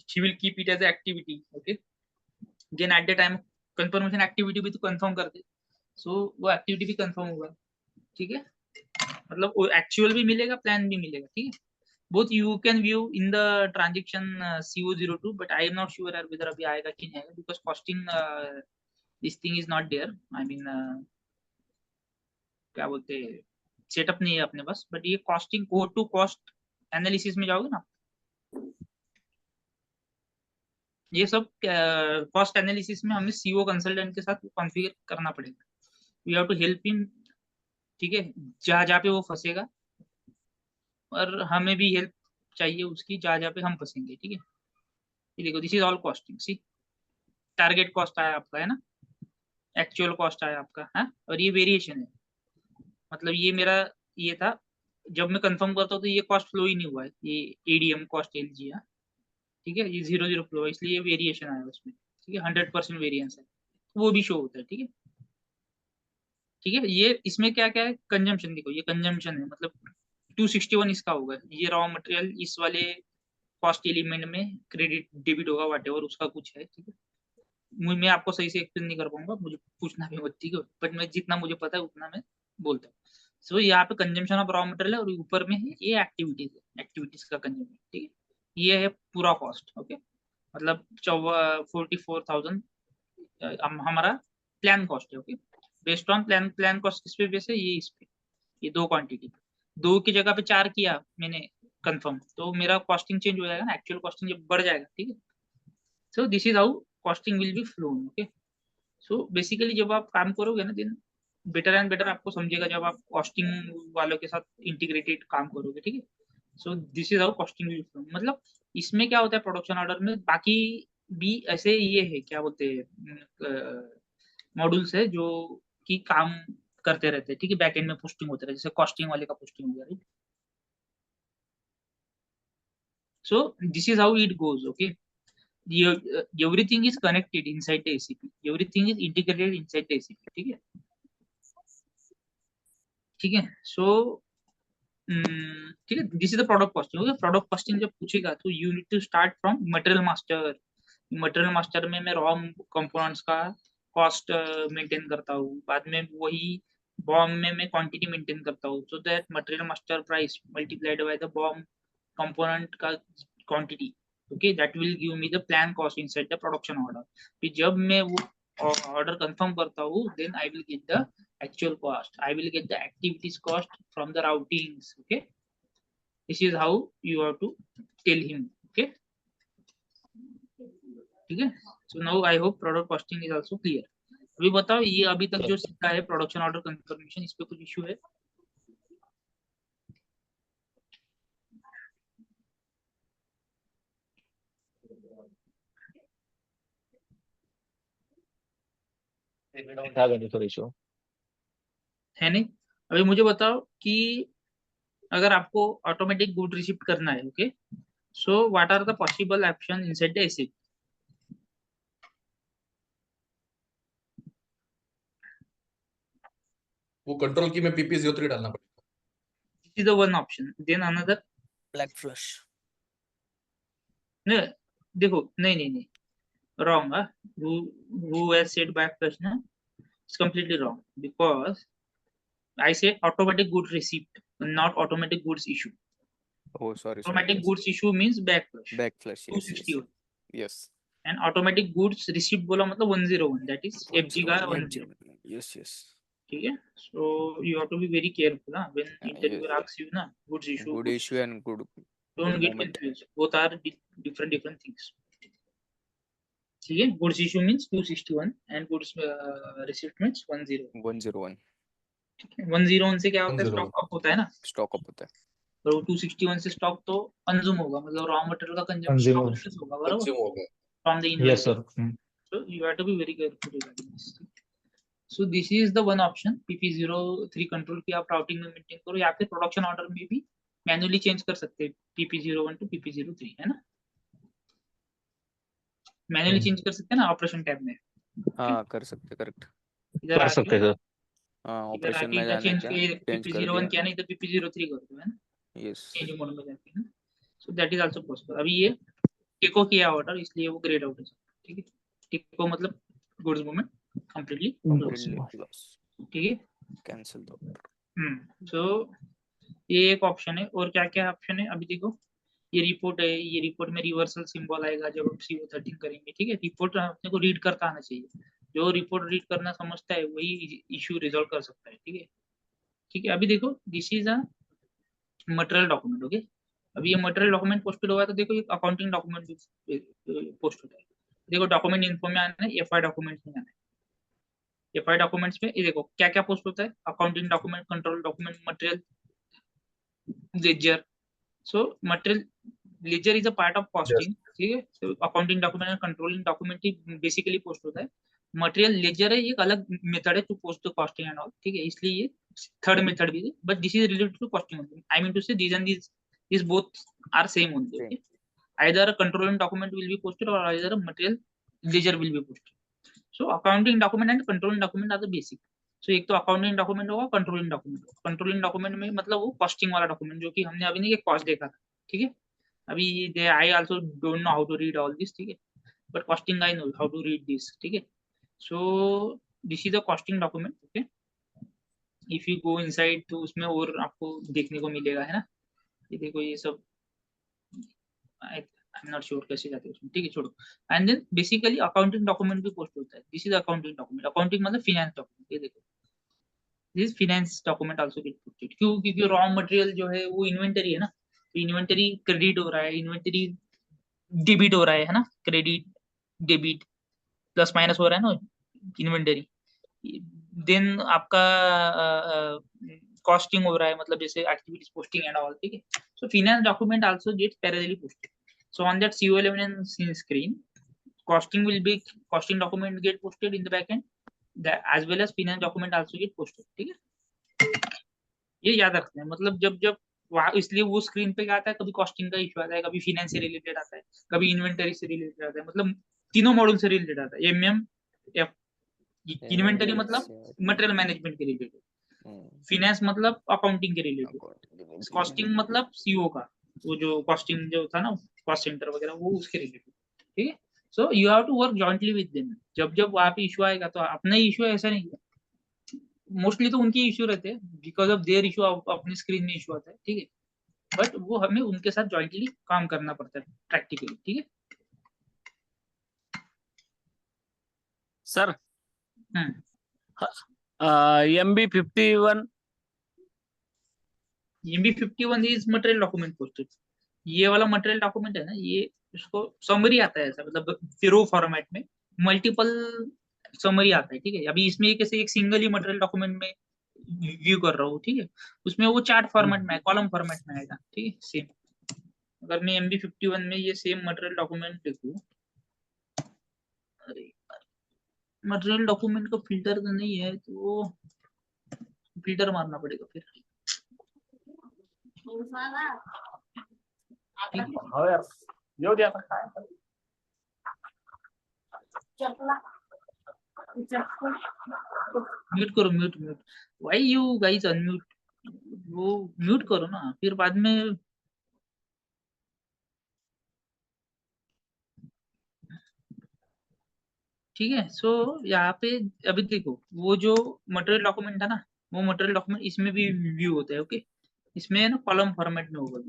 She will keep it as an activity. Okay. Then at the time confirmation activity भी तो confirm कर दे. So वो activity भी confirm होगा. ठीक है. मतलब वो actual भी मिलेगा, plan भी मिलेगा, ठीक है। Both you can view in the transaction CO02, but I am not sure whether अभी आएगा कि नहीं आएगा, because costing this thing is not there. I mean क्या बोलते हैं, सेटअप नहीं है अपने पास, बट ये costing code to cost analysis में जाओगे ना, ये सब कॉस्ट एनालिसिस में हमें सीओ कंसल्टेंट के साथ कॉन्फ़िगर करना पड़ेगा। We have to help him, ठीक है, जहाँ जहाँ पे वो फंसेगा, और हमें भी हेल्प चाहिए उसकी जहाँ जहाँ पे हम फंसेंगे, ठीक है। ये देखो, this is all costing, see target cost आया आपका, है ना, एक्चुअल कॉस्ट आया आपका, है, और ये वेरिएशन है, मतलब ये मेरा ये था, जब मैं कंफर्म करता हूँ तो ये कॉस्ट फ्लो ही नहीं हुआ है, ये एडीएम कॉस्ट एलजी है, ठीक है, ये 0 फ्लो है, इसलिए वेरिएशन आया उसमें, ठीक है, 100% वेरिएंस है, वो भी शो होता है, ठीक है। ठीक है, ये इसमें क्या क्या है, कंजम्पशन देखो, ये कंजम्पशन है, मतलब 261 इसका होगा, ये रॉ मटेरियल इस वाले कॉस्ट एलिमेंट में क्रेडिट डेबिट होगा, व्हाटएवर उसका कुछ है, ठीक है। मैं आपको सही से एक्सप्लेन नहीं कर पाऊंगा, मुझे पूछना भी मत, ठीक है, बट मैं जितना मुझे पता है उतना मैं बोलता हूँ। सो यहाँ पे कंजम्पशन ऑफ रॉ मटेरियल है, और ऊपर में है ये एक्टिविटीज का कंजम्पशन, ठीक है, ये है पूरा कॉस्ट, ओके। मतलब 44,000 हमारा प्लान कॉस्ट है, okay. Based on plan cost किस पे बेस है, ये इस पे, ये दो क्वांटिटी, दो की जगह पे 4 किया मैंने कंफर्म, तो मेरा कॉस्टिंग चेंज हो जाएगा ना, एक्चुअल कॉस्टिंग जब बढ़ जाएगा, ठीक है। So this is how costing will B phloem, okay. So basically जब आप काम करोगे ना, देन बेटर एंड बेटर आपको समझेगा जब आप कॉस्टिंग वालों के साथ इंटीग्रेटेड काम करोगे, ठीक है। So this is how costing will flow, मतलब इसमें क्या होता है प्रोडक्शन ऑर्डर में, बाकी भी ऐसे ये है, क्या बोलते हैं, मॉड्यूल्स है जो कि काम करते रहते हैं, ठीक है, बैक एंड में पोस्टिंग होते रहते, जैसे कॉस्टिंग वाले का पोस्टिंग हो गया, right. So this is how it goes, okay. Everything is connected inside the ACP, everything is integrated inside the ACP, ठीक है, ठीक है। सो ठीक है, this is the product costing, okay. Product costing जब पूछेगा तो you need to start from material master. Material master में मैं रॉ कंपोनेंट्स का कॉस्ट मेंटेन करता हूँ, बाद में वही बॉम में मैं क्वांटिटी मेंटेन करता हूँ, so that material master price multiplied by the BOM component का quantity, okay, that will give me the plan cost inside the production order. फिर जब मैं वो ऑर्डर कंफर्म करता हूँ, then I will get the actual cost, I will get the activities cost from the routings, okay. This is how you have to tell him, okay, ठीक है। so now I hope product costing is also clear। अभी बताओ, ये अभी तक जो सीखा है प्रोडक्शन ऑर्डर कंफर्मेशन, इस पे कुछ इश्यू है? है नहीं? अभी मुझे बताओ कि अगर आपको ऑटोमेटिक गुड रिसीव करना है, okay, so what are the possible option inside the एसिप? वो कंट्रोल की में PP03 डालना पड़ेगा। This is the one option, then another black flush. नहीं, देखो, नहीं wrong, who has said back flush, no, it's completely wrong, because I said automatic goods receipt, not automatic goods issue. Oh, sorry. Automatic Yes. goods issue means back flush, Back flush. Yes. 260 Yes. Yes. and automatic goods receipt बोला मतलब 101, that is FG का 10, Yes. Yes. ठीक है. So you have to be very careful when interviewer Yes. asks you na goods issue, Good issue and good don't get moment. confused. Both are different things. ठीक है. Goods issue means 261 and goods receipt means 101. 101 101 से क्या होता है? 101. स्टॉक अप होता है ना. स्टॉक अप होता है. और 261 से स्टॉक तो कंज्यूम होगा, मतलब रॉ मटेरियल का Consume. कंज्यूम होगा, बराबर, कंज्यूम हो गया. From the Yes, inventory. sir. So you have to be very careful regarding this. So this is the one option, PP03 control की आप राउटिंग में मेंटेन करो, या फिर प्रोडक्शन ऑर्डर में भी मैन्युअली चेंज कर सकते हैं PP01 टू PP03, है ना. मैन्युअली चेंज कर सकते हैं ना ऑपरेशन टैब में. हाँ कर सकते. करेक्ट. इधर कर सकते हैं, सर. हाँ इधर ऑपरेशन आके में इधर जाने चेंज का चेंज कर PP01 दिया. किया नहीं तो PP03 कर दो, है ना. यस. चेंज मोड में जाके, है ना. So that is also possible. अभी ये टिको किया ऑर्डर, इसलिए वो ग्रेड आउट है. ठीक है. टिको मतलब गुड्स मूवमेंट कंप्लीटली क्लोज. ठीक है. कैंसिल दो. सो ये एक ऑप्शन है. और क्या क्या ऑप्शन है अभी देखो. ये रिपोर्ट है, ये रिपोर्ट में रिवर्सल सिंबल आएगा जब हम CO13 करेंगे. ठीक है. रिपोर्ट अपने को रीड करता आना चाहिए. जो रिपोर्ट रीड करना समझता है वही इश्यू रिजॉल्व कर सकता है. ठीक है. ठीक है. अभी देखो this is a material document. Okay. अभी ये मटेरियल डॉक्यूमेंट पोस्टेड हुआ है तो देखो ये अकाउंटिंग डॉक्यूमेंट पोस्ट होता है. देखो डॉक्यूमेंट इन्फो में आना है, FI डॉक्यूमेंट में आना है. FI डॉक्यूमेंट्स में ये देखो क्या क्या पोस्ट होता है. Accounting document, control document, material, ledger. So material ledger is a part of costing. ठीक है. तो अकाउंटिंग डॉक्यूमेंट और कंट्रोलिंग डॉक्यूमेंट ही बेसिकली पोस्ट होता है. मटेरियल लेजर है, एक अलग मेथड है to post the costing and all. ठीक है. इसलिए ये थर्ड मेथड भी है, but this is related to costing only. I mean to say these and these both are same only. Okay. Either a controlling document will be posted or either a material ledger will be posted. So accounting document and controlling document are the basic. So एक तो accounting document होगा, controlling document होगा. controlling document में मतलब वो costing वाला document जो कि हमने अभी नहीं एक cost देखा था. ठीक है. अभी I also don't know how to read all this. ठीक है. But costing I know how to read this. ठीक है. So this is a costing document. Okay. If you go inside तो उसमें और आपको देखने को मिलेगा, है ना. ये देखो ये सब आई एम नॉट श्योर कैसे जाते हैं उसमें. ठीक है. छोड़ो. And then basically accounting document भी पोस्ट होता है. This is accounting document. Accounting मतलब फाइनेंस डॉक्यूमेंट. ये देखो this finance document also get posted. क्यों? क्योंकि रॉ मटेरियल जो है वो इन्वेंटरी है ना. तो इन्वेंटरी क्रेडिट हो रहा है, इन्वेंटरी डेबिट हो रहा है ना. क्रेडिट डेबिट प्लस माइनस हो रहा है ना इन्वेंटरी. देन आपका कॉस्टिंग हो रहा है, मतलब जैसे एक्टिविटीज पोस्टिंग एंड ऑल. ठीक है. So finance document also gets parallelly posted. So on that CO11 and screen costing will be costing document get posted in the back end as well as finance document also get posted. ठीक है. ये याद रखते हैं. मतलब जब वहाँ, इसलिए वो स्क्रीन पे क्या आता है, कभी कॉस्टिंग का इशू आता है, कभी फाइनेंस से रिलेटेड आता है, कभी इन्वेंटरी से रिलेटेड आता है. मतलब तीनों मॉड्यूल से रिलेटेड आता है. इन्वेंटरी मतलब मटेरियल मैनेजमेंट के रिलेटेड, फाइनेंस मतलब अकाउंटिंग के रिलेटेड, कॉस्टिंग मतलब CO का वो जो कॉस्टिंग जो था ना कॉस्ट सेंटर वगैरह वो उसके रिलेटेड. ठीक है. So you have to work jointly with them. जब वहाँ पे इशू आएगा तो अपना इशू ऐसा नहीं है. मोस्टली तो उनकी इशू रहते हैं, बिकॉज ऑफ देयर इशू अपनी स्क्रीन में इशू आता है. ठीक है. बट वो हमें उनके साथ जॉइंटली काम करना पड़ता है प्रैक्टिकली. ठीक है. Sir MB51 MB51 is material document posted. ये वाला मटेरियल डॉक्यूमेंट है ना, ये उसको समरी आता है ऐसा, मतलब रो फॉर्मेट में मल्टीपल समरी आता है. ठीक है. अभी इसमें कैसे एक सिंगल ही मटेरियल डॉक्यूमेंट में व्यू कर रहा हूँ. ठीक है. उसमें वो चार्ट फॉर्मेट में है, कॉलम फॉर्मेट में आएगा. ठीक है. सेम अगर मैं MB51 में ये सेम मटेरियल डॉक्यूमेंट देखूँ, अरे मटेरियल डॉक्यूमेंट का फिल्टर तो नहीं है, तो फिल्टर मारना पड़ेगा फिर. म्यूट करो. Mute. Why you guys unmute? वो म्यूट करो ना, फिर बाद में ठीक है. सो यहाँ पे अभी देखो वो जो मटेरियल डॉक्यूमेंट था ना, वो मटेरियल डॉक्यूमेंट इसमें भी व्यू होता है. ओके. इसमें ना कॉलम फॉर्मेट में होगा.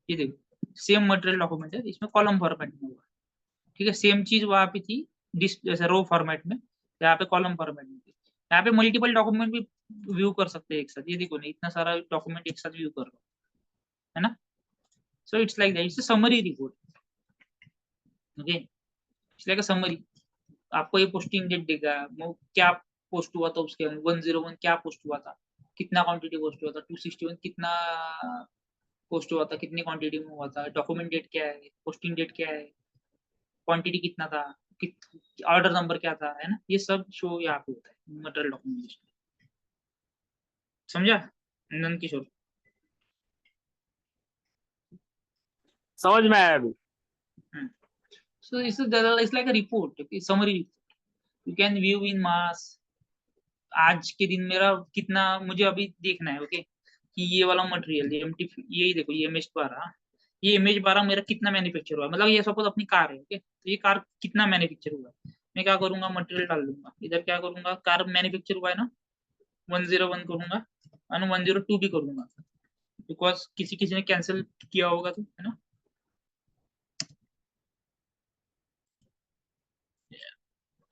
ये देखो सेम मटेरियल डॉक्यूमेंट है, इसमें कॉलम फॉर्मेट में होगा. ठीक है. सेम चीज वहां पे थी जैसे रो फॉर्मेट में, यहाँ पे कॉलम फॉर्मेट में थी. यहाँ पे मल्टीपल डॉक्यूमेंट भी व्यू कर सकते हैं एक साथ। ये देखो ना, इतना सारा डॉक्यूमेंट एक साथ व्यू कर रहा हूँ, है ना। So it's like that, it's a summary report. Okay, it's like a summary. आपको ये पोस्टिंग डेट देगा, वो क्या पोस्ट हुआ था उसके, 101 क्या पोस्ट हुआ था, कितना क्वांटिटी पोस्ट हुआ था, 261 कितना पोस्ट हुआ था, कितनी क्वांटिटी में हुआ था, डॉक्यूमेंट डेट क्या है, पोस्टिंग डेट क्या है, क्वांटिटी कितना था, ऑर्डर नंबर क्या था, है ना। ये सब शो यहाँ पे होता है मटेरियल डॉक्यूमेंटेशन। समझा नंद किशोर? समझ में आया अभी। So it's like a report, okay, summary report. You can view in mass. आज के दिन मेरा कितना मुझे अभी देखना है, ओके, कि ये वाला मटेरियल एमटी, यही देखो, ये इमेज 12, ये इमेज 12 मेरा कितना मैन्युफैक्चर हुआ है। मतलब ये सपोज अपनी कार है, ओके, तो ये कार कितना मैन्युफैक्चर हुआ है, मैं क्या करूंगा, मटेरियल डाल दूंगा इधर। क्या करूंगा, कार मैन्युफैक्चर हुआ है ना, 101 करूंगा और 102 भी करूंगा, बिकॉज किसी किसी ने कैंसिल किया होगा, तो है ना।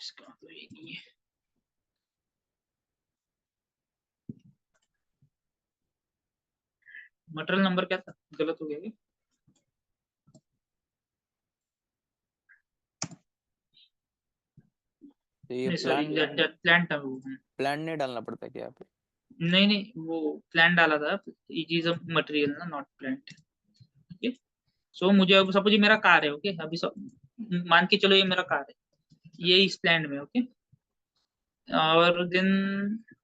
इसका तो ये नहीं है। मटेरियल नंबर क्या था, गलत हो गया क्या? तो ये नहीं सॉरी, दैट प्लान था वो। प्लान नहीं डालना पड़ता क्या यहाँ पे? नहीं नहीं, वो प्लान डाला था, इट इज अ मटेरियल ना, नॉट प्लांट। ओके, सो मुझे अब सपोज ये मेरा कार है, ओके, अभी मान के चलो ये मेरा कार है, ये इस प्लान में, ओके, और देन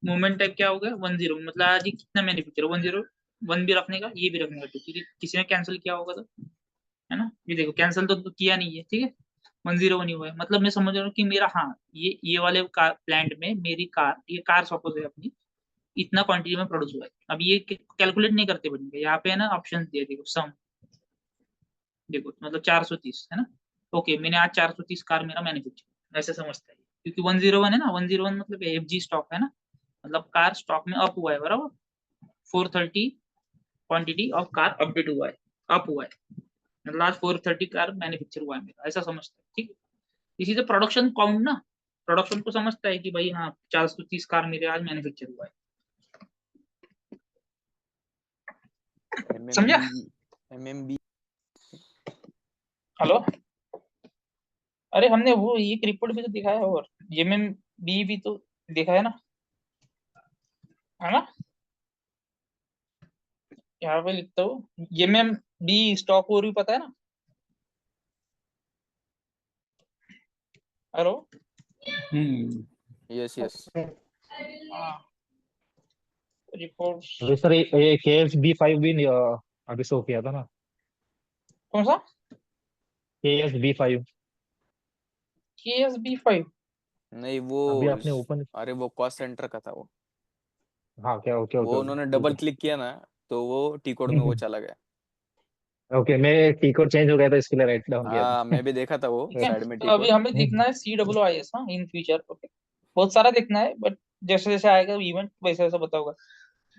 मूवमेंट टाइप क्या हो गया, 10, मतलब आज ये कितना मैन्युफैक्चर, 101 भी रखने का, ये भी रखने का, क्योंकि किसी ने कैंसिल किया होगा, तो है ना। ये देखो कैंसिल तो किया नहीं है, ठीक है, 101 ही हुआ है। मतलब मैं समझ रहा हूँ कि मेरा, हाँ, ये वाले कार प्लांट में मेरी कार, ये कार सपोज है अपनी, इतना क्वांटिटी में प्रोड्यूस हुआ है। अब ये कैलकुलेट नहीं करते बनेंगे, यहाँ पे है ना ऑप्शन दिया, देखो सम, देखो मतलब 430 है ना। ओके, मैंने आज 430 कार मेरा मैन्युफैक्चर, ऐसे समझता है, क्योंकि 101 है ना, 101 मतलब एफजी स्टॉक है ना, मतलब कार स्टॉक में अप हुआ है, बराबर। 430 क्वांटिटी ऑफ कार अपडेट हुआ है, अप हुआ है, मतलब आज 430 कार मैन्युफैक्चर हुआ है मेरा, ऐसा समझता है, ठीक है। इसी से प्रोडक्शन काउंट ना, प्रोडक्शन को समझता है कि भाई हाँ 430 कार मेरे आज मैन्युफैक्चर हुआ है। समझा? एमएमबी। हेलो, अरे हमने वो एक रिपोर्ट भी तो दिखाया, और एमएमबी भी तो देखा है ना, है ना। यहाँ पे लिखता हूँ एमएमबी स्टॉक ओवरव्यू, पता है ना। Hello, yes yes. रिपोर्ट अभी सर ये KSB5 भी अभी शो किया था ना, कौन सा, KSB5 KSB5? नहीं वो, अभी आपने ओपन, अरे वो कॉस्ट सेंटर का था वो। हाँ क्या, ओके ओके वो उन्होंने डबल क्लिक किया ना, तो वो टी कोड में वो ओके चला गया। ओके, मैं टी कोड चेंज हो गया था इसके लिए राइट डाउन किया हाँ था। मैं भी देखा था वो ठीक है, साइड में तो टी अभी कोड। हमें देखना है CWIS, हाँ, इन फ्यूचर, ओके, बहुत सारा देखना है, बट जैसे जैसे आएगा इवेंट वैसे वैसे बताऊंगा।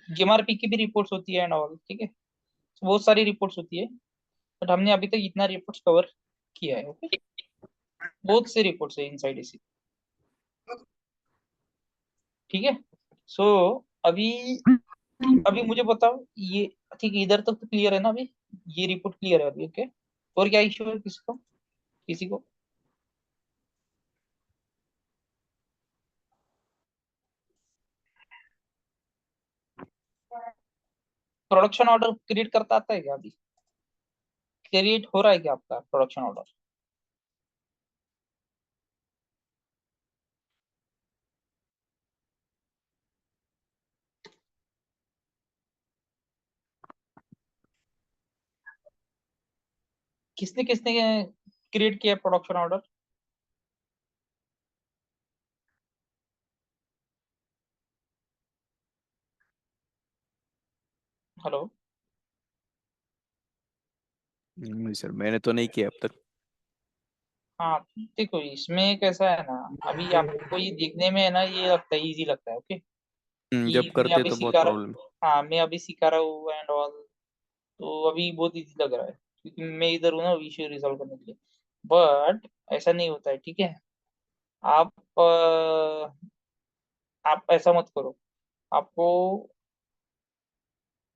GMRP की भी रिपोर्ट्स होती है एंड ऑल, ठीक है, बहुत सारी रिपोर्ट्स होती है, बट हमने अभी तक इतना रिपोर्ट्स कवर किया है, ओके, बहुत से रिपोर्ट्स है इनसाइड इसी, ठीक है। सो अभी अभी मुझे बताओ ये, ठीक है, इधर तक तो क्लियर है ना अभी, ये रिपोर्ट क्लियर है अभी, ओके। और क्या इश्यू है किसी को प्रोडक्शन ऑर्डर क्रिएट करता आता है क्या, अभी क्रिएट हो रहा है क्या आपका प्रोडक्शन ऑर्डर? किसने किसने क्रिएट किया प्रोडक्शन ऑर्डर? हेलो, नहीं सर, मैंने तो नहीं किया अब तक। हाँ, देखो इसमें कैसा है ना, अभी आपको ये देखने में है ना, ये लगता है, इजी लगता है, ओके, जब कि मैं करते अभी तो बहुत सिखा प्रॉब्लम। रहा, हाँ मैं अभी सिखा रहा हूँ एंड ऑल, तो अभी बहुत इजी लग रहा है, क्योंकि मैं इधर हूँ ना इश्यू रिजॉल्व करने के लिए, बट ऐसा नहीं होता है, ठीक है। आप आप ऐसा मत करो, आपको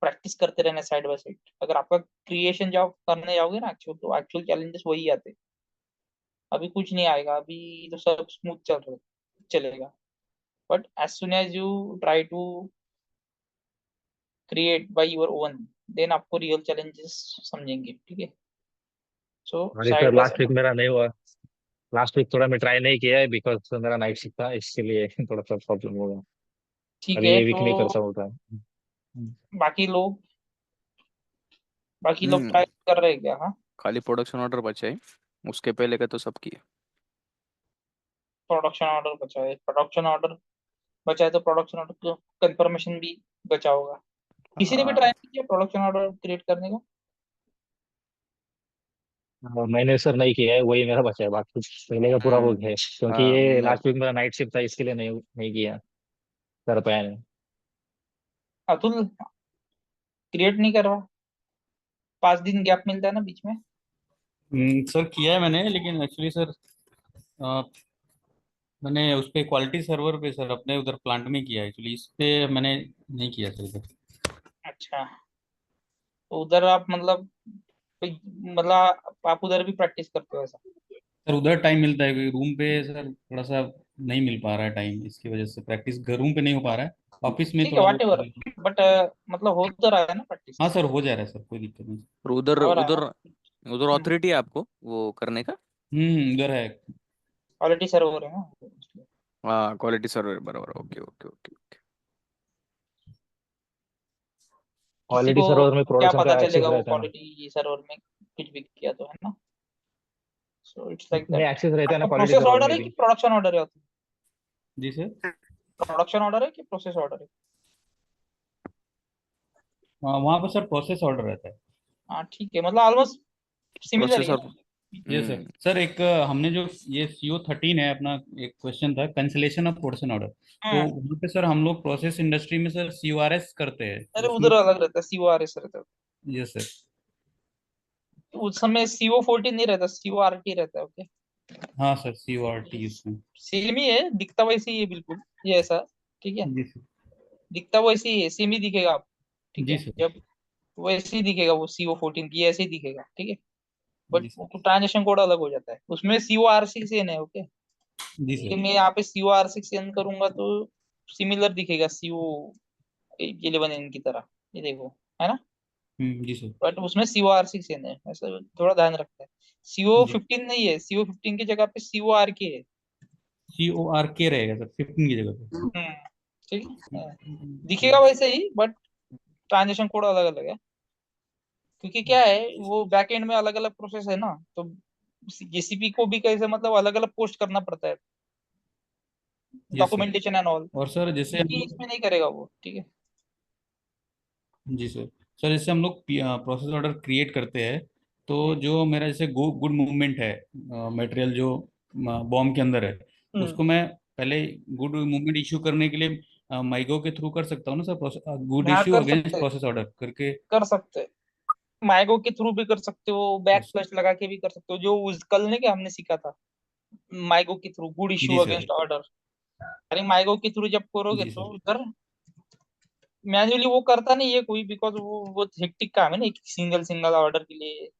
प्रैक्टिस करते रहना साइड बाय साइड। अगर आपका क्रिएशन जॉब करने जाओगे ना एक्चुअल, तो एक्चुअल चैलेंजेस वही आते हैं। अभी कुछ नहीं आएगा, अभी तो सब स्मूथ चलेगा। But as soon as you try to create by your own, then आपको रियल चैलेंजेस समझेंगे, ठीक है। सो अरे sir side by last week side. मेरा नहीं हुआ। लास्ट वीक थोड़ा मैं ट्राई नहीं किया है बिकॉज मेरा नाइट शिफ्ट था, इसके लिए थोड़ा सा प्रॉब्लम होगा। ठीक अभी है, ये वीक तो नहीं करता होता। बाकी लोग बाकी लोग हम्म ट्राई कर रहे हैं क्या? हाँ, खाली प्रोडक्शन ऑर्डर बचा है, उसके पहले का तो सब किया। प्रोडक्शन ऑर्डर बचा है तो प्रोडक्शन ऑर्डर को कंफर्मेशन भी बचा होगा। किसी ने भी ट्राई हाँ नहीं किया प्रोडक्शन ऑर्डर क्रिएट करने का? मैंने सर नहीं किया है, वही मेरा बचा है, बाकी पहले का पूरा हो हम्म गया है क्योंकि हाँ ये मेरा लास्ट वीक मेरा नाइट शिफ्ट था, इसके लिए नहीं किया, कर पाया नहीं। अतुल क्रिएट नहीं कर रहा? 5 दिन गैप मिलता है ना बीच में। सर किया है मैंने, लेकिन एक्चुअली सर मैंने उस पे क्वालिटी सर्वर पे सर अपने उधर प्लांट में किया है एक्चुअली, इस पे मैंने नहीं किया सर इधर। अच्छा, तो उधर आप मतलब आप उधर भी प्रैक्टिस करते हो ऐसा? सर उधर टाइम मिलता है क्योंकि रूम पे सर थोड़ा सा नहीं मिल पा रहा है टाइम, इसकी वजह से प्रैक्टिस घर रूम पे नहीं हो पा रहा है, ऑफिस में ठीक है, थोड़ा व्हाट बहुत कर एवर। लेता हूँ। बट मतलब हो तो रहा है ना हाँ प्रैक्टिस? सर हो जा रहा है सर, कोई दिक्कत नहीं। और उधर हो रहा है उधर ना? उधर ऑथोरिटी है आपको वो करने का। उधर है। क्वालिटी सर्वर है ना। हाँ क्वालिटी सर्वर बराबर, ओके ओके ओके ओके। किसी क्वालिटी को सर्वर में क्या प्रोडक्शन पता का एक्सेस चलेगा वो रहता है ना। क्वालिटी सर्वर में कुछ भी किया तो, है ना? सो इट्स लाइक नहीं, दैट। एक्सेस रहता है ना आपका क्वालिटी प्रोसेस सर्वर ऑर्डर में है भी। कि प्रोडक्शन ऑर्डर है? जी सर। प्रोडक्शन ऑर्डर है कि प्रोसेस ऑर्डर है? वहाँ पर सर प्रोसेस ऑर्डर रहता है। हाँ ठीक है, मतलब ऑलमोस्ट सिमिलर ही है प्रोसेसर। ना। ये सर सर एक हमने जो ये CO13 है अपना, एक क्वेश्चन था कैंसिलेशन ऑफ प्रोडक्शन ऑर्डर, तो हाँ, वहाँ पे सर हम लोग प्रोसेस इंडस्ट्री में सर CORS करते हैं, तो अरे उसमें। उधर अलग रहता है, CORS रहता है। ये सर। तो उस समय CO14 नहीं रहता, CORT रहता है। ओके, हाँ सर CORT उसमें। सेम ही है, दिखता वैसे ही है बिल्कुल, ये ऐसा। ठीक है, जी सर। दिखता वैसे ही है, सेम ही दिखेगा आपको। ठीक जी है, सर। जब वैसे ही दिखेगा वो CO14 की, ऐसे ही दिखेगा, ठीक है। बट जी सर। ट्रांजेक्शन कोड अलग हो जाता है उसमें, COR6N है। ओके, जी ये सर। मैं यहाँ पे COR6N करूंगा तो सिमिलर दिखेगा CO11N की तरह, ये देखो, है ना? जी सर। बट उसमें COR6N है, ऐसा थोड़ा ध्यान रखता है। सीओ जी। फिफ्टीन नहीं है, CO15 की जगह पे CORK है। CORK रहेगा सर 15 की जगह पे। हम्म, ठीक है, जी। दिखेगा वैसे ही, बट ट्रांजेक्शन कोड अलग अलग है। क्योंकि क्या है, वो बैक एंड में अलग अलग प्रोसेस है ना, तो जीसीपी को भी कैसे मतलब अलग अलग पोस्ट करना पड़ता है, yes sir. Documentation and all. और सर जैसे हम इसकी लोग। इसमें नहीं करेगा वो, ठीक है। जी सर। सर जैसे हम लोग प्रोसेस ऑर्डर क्रिएट करते हैं, तो हम्म जो मेरा जैसे गुड मूवमेंट है, मटेरियल जो बॉम्ब के अंदर है, हम्म, उसको मैं पहले गुड मूवमेंट इशू करने के लिए माइगो के थ्रू कर सकता हूँ ना सर, गुड हाँ इशू कर अगेंस्ट सकते हैं, प्रोसेस ऑर्डर करके। कर सकते हैं। माइगो के थ्रू भी कर सकते हो, बैक यस। स्लैश लगा के भी कर सकते हो, जो उस कल ने क्या हमने सीखा था, माइगो के थ्रू गुड इश्यू जी सर। Against order. अरे माइगो के थ्रू जब करोगे जी तो सर। उधर मैन्युअली वो करता नहीं है कोई, बिकॉज वो हेक्टिक काम है ना, एक सिंगल सिंगल ऑर्डर के लिए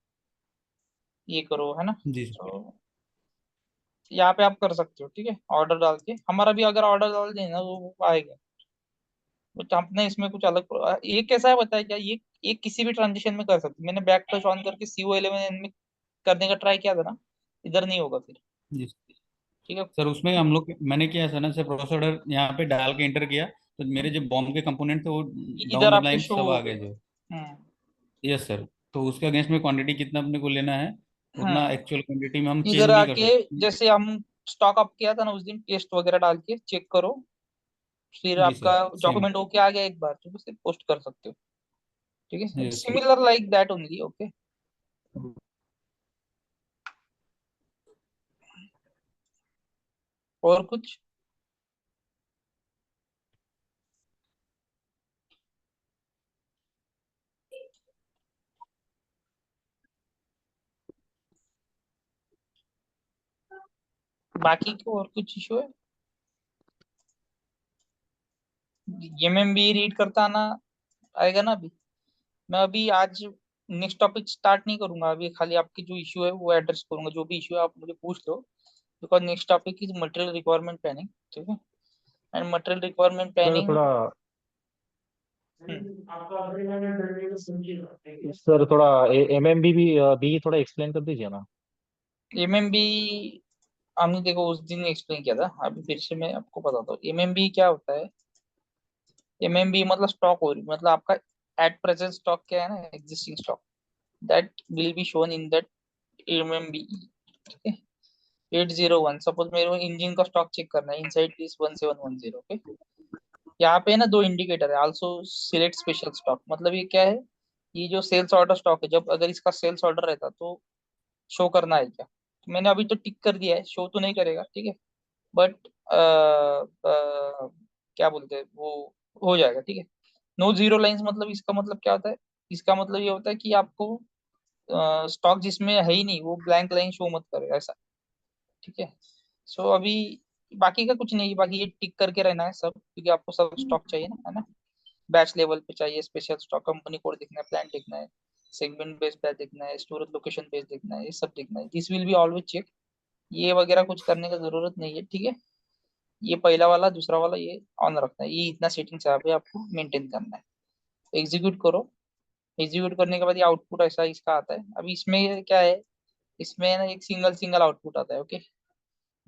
ये करो, है ना? जी सर। तो यहाँ पे आप कर सकते हो, ठीक है, ऑर्डर डाल के। हमारा भी अगर ऑर्डर डाल दें ना तो वो आएगा। तो आपने इसमें कुछ अलग, ये कैसा है बताया क्या, ये किसी भी ट्रांजिशन में कर सकते हैं। मैंने बैक टच ऑन करके CO11 में करने का ट्राई किया था ना, इधर नहीं होगा फिर, जी ठीक है। सर। उसमें हम लोग मैंने किया सर ना सर, प्रोसेस ऑर्डर यहाँ पे डाल के इंटर किया, तो मेरे जो बॉम्ब के कंपोनेंट थे वो डाउन इधर द आपको लाइन शो सब हो आ गए। गए जो। हम्म यस सर। तो उसके अगेंस्ट में क्वांटिटी कितना अपने को लेना है, उतना हम्म, एक्चुअल क्वांटिटी में हम इधर चेंज भी कर आके सकते हैं। जैसे हम स्टॉक अप किया था ना उस दिन, टेस्ट वगैरह डाल के चेक करो, फिर जी आपका सर। सेम। डॉक्यूमेंट होके आ गया एक बार, तो उसे पोस्ट कर सकते हो, ठीक है। Yes sir. Similar like that only. Okay, और कुछ? बाकी को और कुछ इशू है? एमएमबी रीड करता आना आएगा ना अभी। मैं अभी आज नेक्स्ट टॉपिक स्टार्ट नहीं करूंगा, अभी खाली आपकी जो इश्यू है वो एड्रेस करूंगा, जो भी इश्यू है आप मुझे पूछ लो, because next topic is material requirement planning, ठीक है। And material requirement sir planning. थोड़ा सर थोड़ा एमएमबी भी थोड़ा एक्सप्लेन कर दीजिए ना। एमएमबी हमने देखो उस दिन एक्सप्लेन किया था, अभी फिर से मैं आपको बताता हूँ एमएमबी क्या होता है। एमएमबी मतलब स्टॉक हो रही, मतलब आपका एट प्रेजेंट स्टॉक क्या है ना, existing stock, that will be shown in that MMB, ठीक है। 801 सपोज मेरे को इंजन का स्टॉक चेक करना है, इनसाइड दिस 1710, ओके। यहाँ पे ना दो इंडिकेटर है, आल्सो सिलेक्ट स्पेशल स्टॉक, मतलब ये क्या है, ये जो सेल्स ऑर्डर स्टॉक है, जब अगर इसका सेल्स ऑर्डर रहता तो शो करना है क्या, तो मैंने अभी तो टिक कर दिया है, शो तो नहीं करेगा, ठीक है, बट क्या बोलते हैं वो, हो जाएगा, ठीक है। नो जीरो लाइंस मतलब इसका मतलब क्या होता है, इसका मतलब ये होता है कि आपको स्टॉक जिसमें है ही नहीं वो ब्लैंक लाइन शो मत करे, ऐसा, ठीक है। सो अभी बाकी का कुछ नहीं, बाकी ये टिक करके रहना है सब, क्योंकि आपको सब स्टॉक चाहिए ना, है ना। बैच लेवल पे चाहिए स्पेशल स्टॉक, कंपनी कोड देखना है, प्लान देखना है, सेगमेंट बेस्ड बैच देखना है, स्टोरेज लोकेशन बेस्ड देखना है, ये सब देखना है, this will be always check. ये वगैरह कुछ करने का जरूरत नहीं है, ठीक है। ये पहला वाला दूसरा वाला ये ऑन रखना है, ये इतना सेटिंग्स यहाँ पे आपको मेंटेन करना है। एग्जीक्यूट करो, एग्जीक्यूट करने के बाद ये आउटपुट ऐसा इसका आता है। अभी इसमें ये क्या है, इसमें ना एक सिंगल सिंगल आउटपुट आता है, ओके।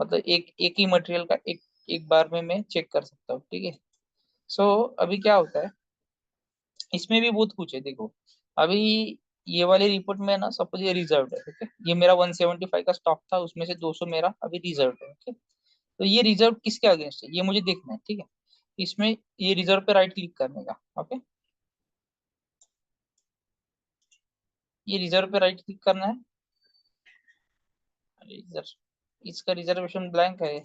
मतलब एक एक ही मटेरियल का एक एक बार में मैं चेक कर सकता हूँ, ठीक है। सो अभी क्या होता है, इसमें भी बहुत कुछ है देखो। अभी ये वाली रिपोर्ट में ना सपोज ये रिजर्व है, ओके, ये मेरा 175 का स्टॉक था, उसमें से 200 मेरा अभी रिजर्व है, ओके। तो ये रिजर्व किसके अगेंस्ट है ये मुझे देखना है, ठीक है। इसमें ये रिजर्व पे राइट क्लिक करने का, ओके। ये रिजर्व पे राइट क्लिक करना है, रिजर्व, इसका रिजर्वेशन ब्लैंक है,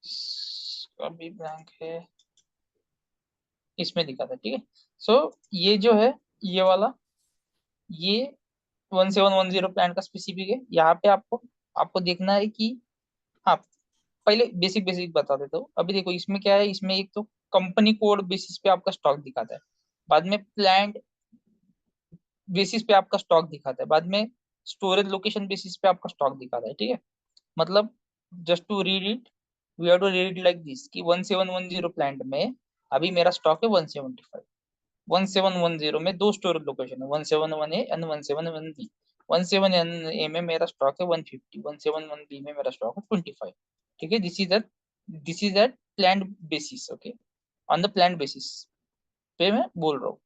इसका भी ब्लैंक है, इसमें दिखा था, ठीक है। सो ये जो है, ये वाला, ये 1710 प्लान का स्पेसिफिक है। यहाँ पे आपको आपको देखना है कि, हाँ, पहले बेसिक बेसिक बता देता हूँ। अभी देखो इसमें क्या है, इसमें एक तो कंपनी कोड बेसिस पे आपका स्टॉक दिखाता है, बाद में प्लान्ड बेसिस पे आपका स्टॉक दिखाता है, बाद में स्टोरेज लोकेशन बेसिस पे आपका स्टॉक दिखाता है, ठीक है। मतलब just to read it, we have to read like this कि 1710 प्लांट में अभी मेरा स्टॉक है 175। 1710 में दो स्टोरेज लोकेशन है, 171A एंड 171B। 171A में मेरा स्टॉक है 150, 171B में मेरा स्टॉक है 25, ठीक है। This is that planned basis, okay, on the planned basis पे मैं बोल रहा हूँ।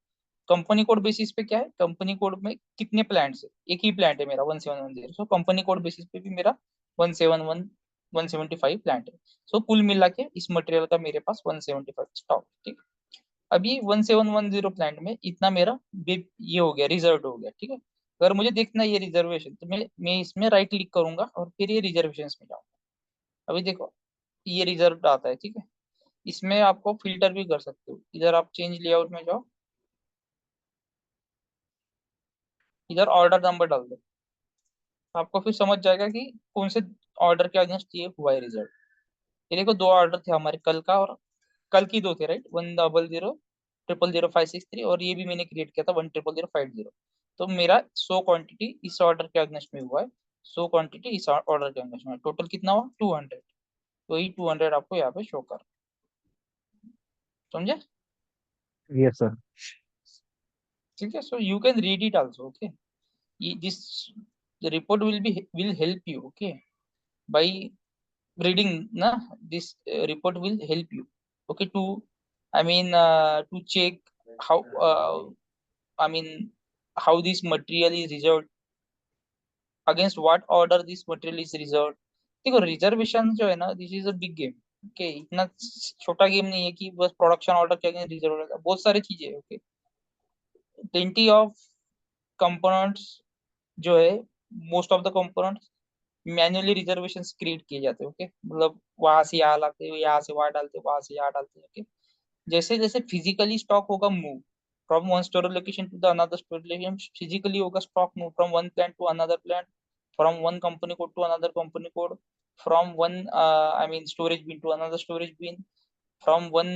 कंपनी कोड बेसिस पे क्या है, कंपनी कोड में कितने प्लांट्स है, एक ही प्लांट है मेरा 1710, सो कंपनी कोड बेसिस पे भी मेरा 171 175 प्लांट है। सो कुल मिला के इस मटेरियल का मेरे पास 175 स्टॉक, ठीक है। अभी 1710 प्लांट में इतना मेरा ये हो गया, रिजर्व हो गया, ठीक है। अगर मुझे देखना है ये रिजर्वेशन, तो मैं इसमें राइट क्लिक करूंगा और फिर ये रिजर्वेशन में जाऊंगा। अभी देखो ये रिजर्व आता है, ठीक है। इसमें आपको फिल्टर भी कर सकते हो, इधर आप चेंज लेआउट में जाओ, इधर ऑर्डर नंबर डाल दो, आपको फिर समझ जाएगा कि कौन से ऑर्डर के अगेंस्ट ये हुआ है रिजल्ट। ये देखो दो ऑर्डर थे हमारे कल का, और कल की दो थे, राइट, 100000563, और ये भी मैंने क्रिएट किया था 1000050। तो मेरा 100 क्वांटिटी इस ऑर्डर के अगेंस्ट में हुआ है, 100 क्वांटिटी इस ऑर्डर के अगेंस्ट में, टोटल कितना हुआ 200। तो ये 200 आपको यहाँ पे शो कर, समझे, यस सर। ठीक है। So you can read it also, okay. This report will help you, okay, by reading na, this report will help you, okay, to, I mean, to check how, I mean, how this material is reserved, against what order this material is reserved। देखो रिजर्वेशन जो है ना, this is a big game, okay, इतना छोटा गेम नहीं है कि बस प्रोडक्शन ऑर्डर के अगेंस्ट रिजर्व रहेगा, बहुत सारी चीजें है, ओके। प्लेंटी ऑफ कंपोनेंट्स जो है, most of the components manually reservation create किए जाते हैं, ओके। मतलब वहां से यहाँ लाते हैं, यहाँ से वहां डालते हैं, वहां से यहाँ डालते हैं, ओके। जैसे जैसे फिजिकली स्टॉक होगा move from one storage location to the another storage location, physically होगा stock move from one plant to another plant, from one company code to another company code, from one I mean storage bin to another storage bin, from one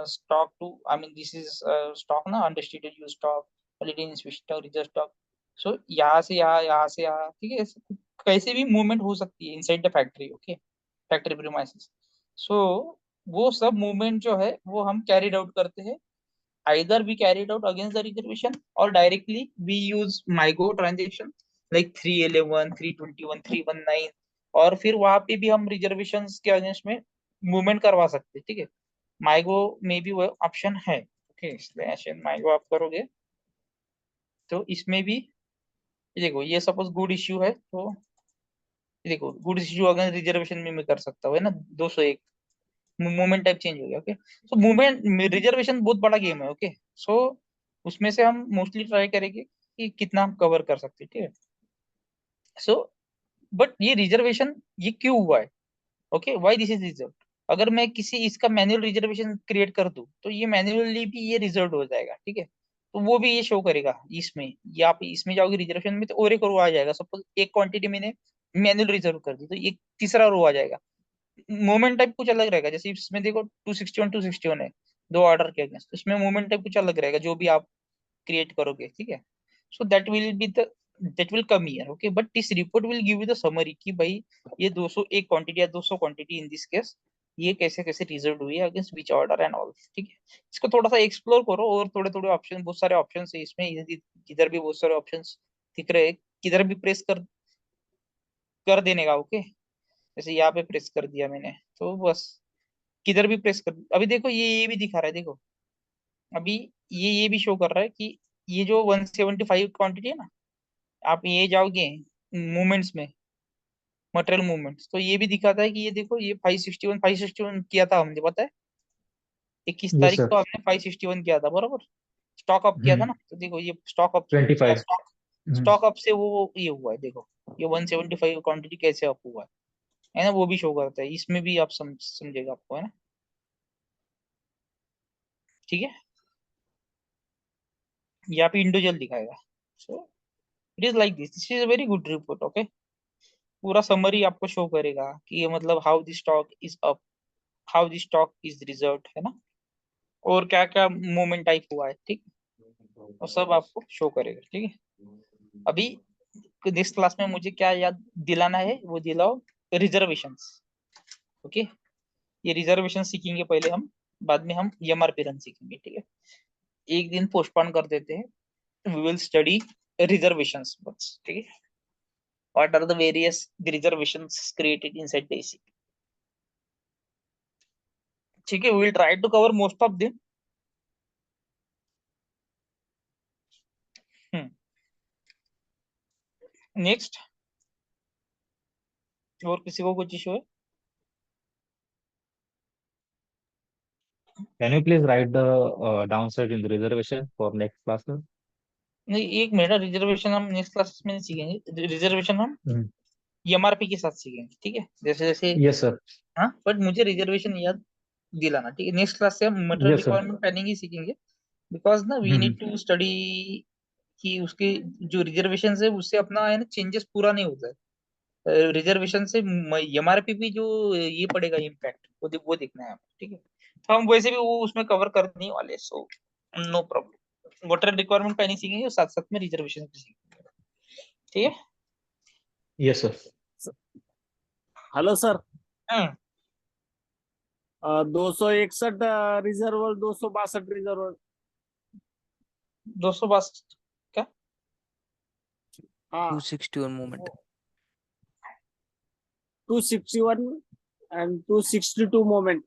stock to, I mean this is stock ना, unrestricted use stock, holiday in switch stock, reserve stock. So यहाँ से यहाँ से यहाँ, ठीक है, ऐसे कैसे भी मूवमेंट हो सकती है inside the factory, okay, factory premises. So वो सब मूवमेंट जो है वो हम कैरिड आउट करते हैं, either we carried out against the reservation or directly we use MyGo transaction like 311, 321, 319, और फिर वहां पे भी हम रिजर्वेशन के अगेंस्ट में मूवमेंट करवा सकते हैं, ठीक है. MyGo में भी वो ऑप्शन है, ओके. इसलिए ऐसे MyGo आप करोगे तो इसमें भी ये देखो, ये सपोज गुड इश्यू है तो ये देखो गुड इश्यू अगेंस्ट रिजर्वेशन में मैं कर सकता हूँ, है ना, 201 मूवमेंट टाइप चेंज हो गया, ओके. सो मूवमेंट रिजर्वेशन बहुत बड़ा गेम है, ओके. सो उसमें से हम मोस्टली ट्राई करेंगे कि कितना हम कवर कर सकते हैं, ठीक है. सो बट ये रिजर्वेशन ये क्यों हुआ है, okay, why this is reserve. अगर मैं किसी इसका मैनुअल रिजर्वेशन क्रिएट कर दूं तो ये मैन्युअली भी ये रिजर्व हो जाएगा, ठीक है. तो वो भी ये शो करेगा इसमें, या आप इसमें जाओगे रिजर्वेशन में तो और एक रो आ जाएगा. सपोज एक क्वांटिटी मैंने मैनुअल रिजर्व कर दी तो ये तीसरा रो आ जाएगा. मूवमेंट टाइप कुछ अलग रहेगा, जैसे इसमें देखो 261 261 है, दो ऑर्डर के अगेंस्ट, इसमें मूवमेंट टाइप कुछ अलग रहेगा जो भी आप क्रिएट करोगे, ठीक है. So that will come here, okay. But this report will give you the summary कि भाई ये 201 क्वांटिटी या 200 क्वांटिटी इन दिस केस ये कैसे कैसे रिजल्ट हुई है against which order and all, ठीक है. इसको थोड़ा सा एक्सप्लोर करो, और थोड़े थोड़े ऑप्शन, बहुत सारे ऑप्शन है इसमें, इधर भी बहुत सारे ऑप्शन दिख रहे हैं, किधर भी प्रेस कर देने का, ओके. जैसे यहाँ पे प्रेस कर दिया मैंने तो बस, किधर भी प्रेस कर, अभी देखो ये भी दिखा रहा है, देखो अभी ये भी शो कर रहा है कि ये जो 175 क्वांटिटी है ना, आप ये जाओगे मूवमेंट्स में, मटेरियल मूवमेंट्स, तो ये भी दिखाता है कि ये देखो ये 561 किया था हमने, पता है 21 यस तारीख सर. को हमने 561 किया था, बरोबर. स्टॉक अप किया था हम्म. ना, तो देखो ये स्टॉक अप, 25. हम्म. स्टॉक अप से वो ये हुआ है, देखो ये 175 क्वांटिटी कैसे अप हुआ है ना, वो भी शो करता है इसमें भी, आप समझेगा आपको, है ना, ठीक है. यहाँ पे इंडिविजुअल दिखाएगा. So it is like this is a very good report, okay. पूरा समरी आपको शो करेगा कि ये मतलब how this stock is up, how this stock is reserve, है ना, और क्या क्या मूवमेंट टाइप हुआ है, ठीक. और सब आपको शो करेगा, ठीक है. अभी नेक्स्ट क्लास में मुझे क्या याद दिलाना है वो दिलाओ, रिजर्वेशंस, ओके. ये रिजर्वेशन सीखेंगे पहले हम, बाद में हम एमआरपी रन सीखेंगे, ठीक है. एक दिन पोस्टपोन कर देते हैं, वी विल स्टडी रिजर्वेशंस बस, ठीक है. What are the various reservations created inside the AC? ठीक है, we will try to cover most of them. Next, और किसी को कुछ इशू है? Can you please write the downside in the reservation for next class, sir? नहीं, एक मिनट, रिजर्वेशन हम नेक्स्ट क्लास में नहीं सीखेंगे, रिजर्वेशन हम हम्म. एमआरपी के साथ सीखेंगे, ठीक है, जैसे जैसे. Yes sir. हाँ, बट मुझे रिजर्वेशन याद दिलाना, ठीक है. नेक्स्ट क्लास से हम material Yes sir. Requirement planning ही सीखेंगे, बिकॉज ना we need hmm. To study कि उसके जो रिजर्वेशन है उससे अपना है ना चेंजेस पूरा नहीं होता है. रिजर्वेशन से एमआरपी भी जो ये पड़ेगा इम्पैक्ट, वो देखना है हमें, ठीक है. तो हम वैसे भी वो उसमें कवर करने वाले, so no problem. Water requirement planning सीखेंगे और साथ साथ में रिजर्वेशन भी सीखेंगे, ठीक है. Yes sir. Hello sir. Hmm. 261 reserve, 262 reserve. 262 क्या? हाँ, 261 मूवमेंट. 261 and 262 moment.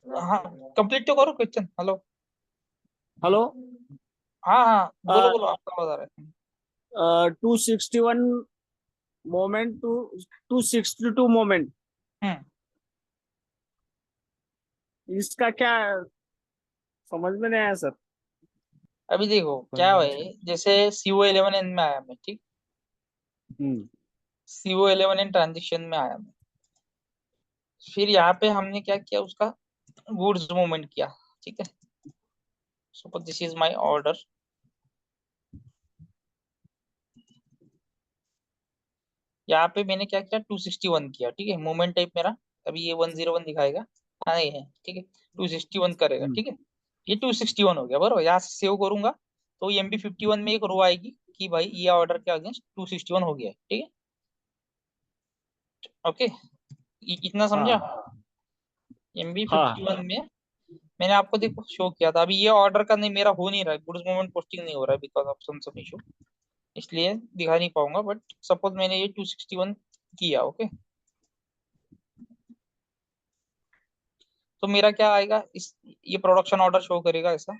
हाँ, कंप्लीट तो करो क्वेश्चन. हेलो. हेलो. हाँ हाँ, बोलो बोलो, आपका बता रहे हैं. 261 मोमेंट टू 262 मोमेंट, हम्म. इसका क्या समझ में नहीं आया सर. अभी देखो क्या है, जैसे CO11N में आया मैं, ठीक. हम्म. CO11N ट्रांजिशन में आया मैं, फिर यहाँ पे हमने क्या किया, उसका गुड्स मूवमेंट किया, ठीक है. Suppose this is my order, यहाँ पे मैंने क्या किया, 261 किया, ठीक है। मोमेंट टाइप मेरा अभी ये 101 दिखाएगा, हाँ ये है, ठीक है। 261 करेगा, ठीक है। ये 261 हो गया बरोबर। यहाँ से सेव करूंगा तो MB51 में एक रो आएगी कि भाई ये ऑर्डर के अगेंस्ट 261 हो गया है, ठीक है। ओके, इतना समझा। हाँ हाँ MB51 में मैंने आपको देखो शो किया था। अभी ये ऑर्डर का नहीं, मेरा हो नहीं रहा है, गुड्स मूवमेंट पोस्टिंग नहीं हो रहा है बिकॉज ऑफ सम इशू, इसलिए दिखा नहीं पाऊंगा। बट सपोज मैंने ये 261 किया, ओके, तो मेरा क्या आएगा, इस ये प्रोडक्शन ऑर्डर शो करेगा ऐसा।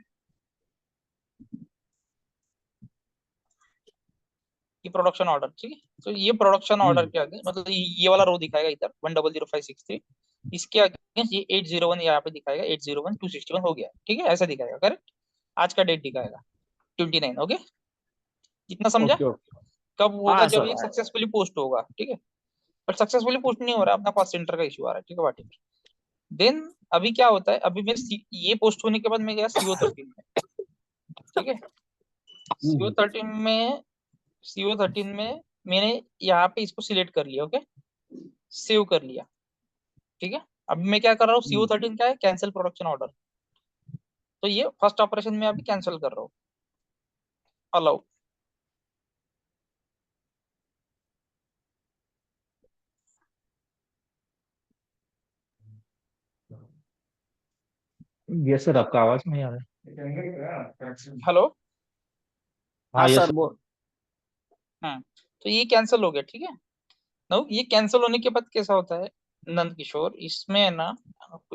ये प्रोडक्शन ऑर्डर, ठीक है। तो ये प्रोडक्शन ऑर्डर के आगे मतलब ये वाला रो दिखाएगा इधर 100563, इसके आगे ये 801 यहाँ पे दिखाएगा, 801 261 हो गया, ठीक है, ऐसा दिखाएगा, करेक्ट। आज का डेट दिखाएगा 29, ओके। इतना समझा। ओके ओके कब होगा, हाँ जब सर ये सक्सेसफुली पोस्ट होगा, ठीक है। पर सक्सेसफुली पोस्ट नहीं हो रहा है, अपना कॉस्ट सेंटर का इशू आ रहा है, ठीक है, वाट। देन अभी क्या होता है, अभी मैं ये पोस्ट होने के बाद मैं गया CO13 में, ठीक है। CO13 में मैंने यहाँ पे इसको सिलेक्ट कर लिया, ओके, सेव कर लिया, ठीक है। अब मैं क्या कर रहा हूँ, CO13 क्या है, कैंसिल प्रोडक्शन ऑर्डर। तो ये फर्स्ट ऑपरेशन में अभी कैंसिल कर रहा हूँ, अलाउ। ये सर आपका आवाज नहीं आ रहा है। हेलो। हाँ हाँ ये सर सर। बोल तो ये कैंसिल हो गया, ठीक है। नो, ये कैंसिल होने के बाद कैसा होता है नंद किशोर, इसमें है ना,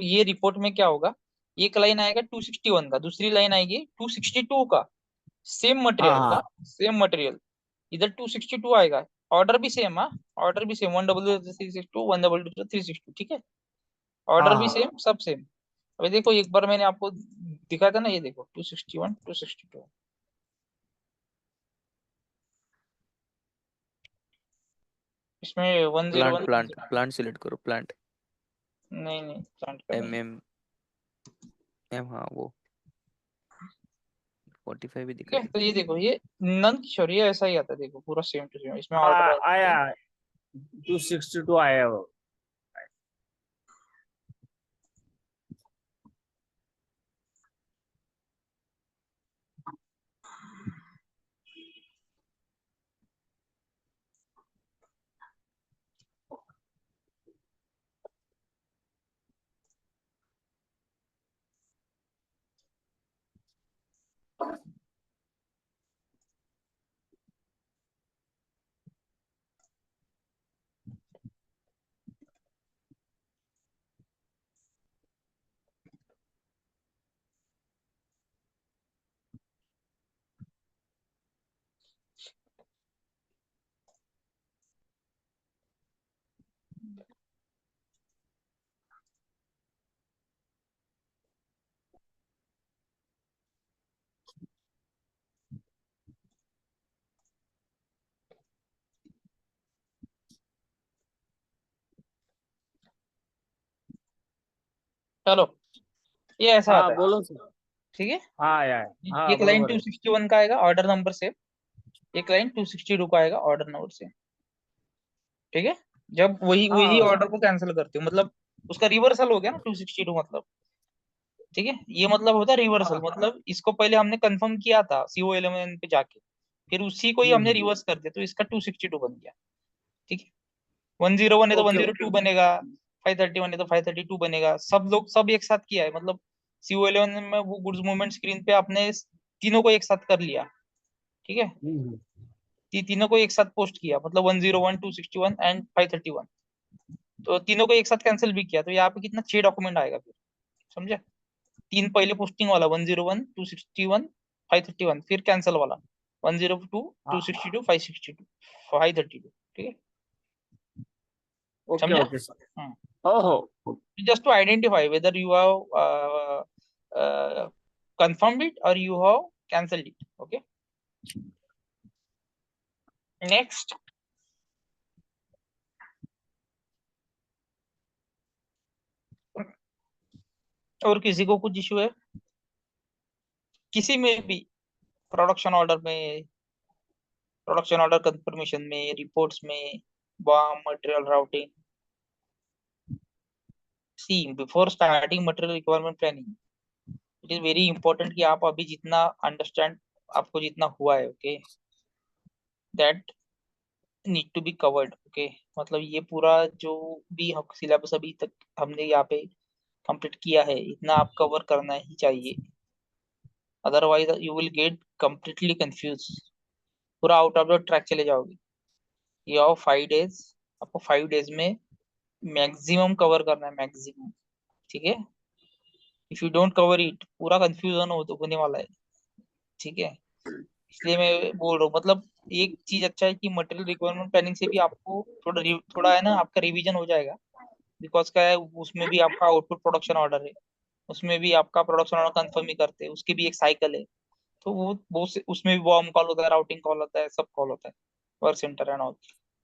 ये रिपोर्ट में क्या होगा, एक लाइन आएगा 261 का, दूसरी लाइन आएगी 262 का, सेम हाँ मटेरियल का, हाँ सेम मटेरियल। इधर 262 आएगा, ऑर्डर भी सेम, हाँ, ऑर्डर भी सेम 1000362 1000362, ठीक है। हाँ ऑर्डर भी हाँ सेम, सब सेम। अभी देखो, एक बार मैंने आपको दिखाया था ना, ये देखो 261 262, इसमें प्लांट 101 प्लांट प्लांट सिलेक्ट करो, प्लांट नहीं नहीं, प्लांट का नहीं। MM हाँ वो 45 भी ठीक है, दिखाएगा। तो ये देखो, ये नंद किशोर ये ऐसा ही आता है, देखो पूरा सेम टू सेम, इसमें ऑर्डर हाँ आता है। आया 262 आया वो चलो, ये ऐसा हाँ आता है, बोलो सर ठीक है। हाँ आया है हाँ एक लाइन बरोबर है 261 का आएगा ऑर्डर नंबर से, एक लाइन 262 का आएगा ऑर्डर नंबर से, ठीक है। जब वही वही हाँ ऑर्डर को कैंसिल करते हो, मतलब उसका रिवर्सल हो गया ना 262, मतलब, ठीक है। ये मतलब होता है रिवर्सल, हाँ मतलब इसको पहले हमने कंफर्म किया था CO11 पे जाके, फिर उसी को ही हमने हम्म रिवर्स कर दिया, तो इसका 262 बन गया, ठीक है। 101 है तो ओके 102 बनेगा, 531 है तो 532 बनेगा, सब लोग सब एक साथ किया है, मतलब CO11 में वो गुड्स मूवमेंट स्क्रीन पे आपने तीनों को एक साथ कर लिया, ठीक है। हम्म तीनों को एक साथ पोस्ट किया, मतलब 101 261 एंड 531, तो तीनों को एक साथ कैंसिल भी किया, तो यहाँ पे कितना 6 डॉक्यूमेंट आएगा फिर, समझे। तीन पहले पोस्टिंग वाला 101 261 531, फिर कैंसिल वाला 102 हाँ 262 562 532, ठीक है, ओके समझा। ओके सर ओहो just to identify whether you have confirmed it or you have cancelled it, okay. Next, और किसी को कुछ इशू है किसी में भी, प्रोडक्शन ऑर्डर में, प्रोडक्शन ऑर्डर कंफर्मेशन में, रिपोर्ट्स में, BOM, material routing. See, before starting material requirement planning, it is very important कि आप अभी जितना अंडरस्टैंड आपको जितना हुआ है, okay, that need to be covered, okay. मतलब ये पूरा जो भी सिलेबस अभी तक हमने यहाँ पे कंप्लीट किया है, इतना आप कवर करना ही चाहिए, otherwise you will get completely confuse, पूरा आउट ऑफ द ट्रैक चले जाओगे। ये आओ 5 डेज, आपको 5 डेज में मैक्सिमम कवर करना है, मैक्सिमम, ठीक है। If you don't cover it, पूरा कंफ्यूजन होने वाला है, ठीक है। इसलिए मैं बोल रहा हूँ, मतलब एक चीज अच्छा है कि मटेरियल रिक्वायरमेंट प्लानिंग से भी आपको थोड़ा है ना, आपका रिवीजन हो जाएगा। बिकॉज क्या है, उसमें भी आपका आउटपुट प्रोडक्शन ऑर्डर है, उसमें भी आपका प्रोडक्शन ऑर्डर कंफर्म ही करते हैं, उसकी भी एक साइकिल है। तो उसमें भी बॉम कॉल होता है, राउटिंग कॉल होता है, सब कॉल होता है, वर्क सेंटर एंड ऑल।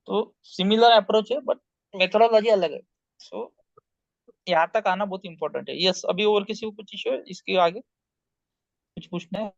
तो सिमिलर अप्रोच है, बट मेथोडोलॉजी अलग है। सो यहाँ तक आना बहुत इंपॉर्टेंट है। यस, अभी और किसी को कुछ इश्यू है इसके आगे कुछ पूछना है?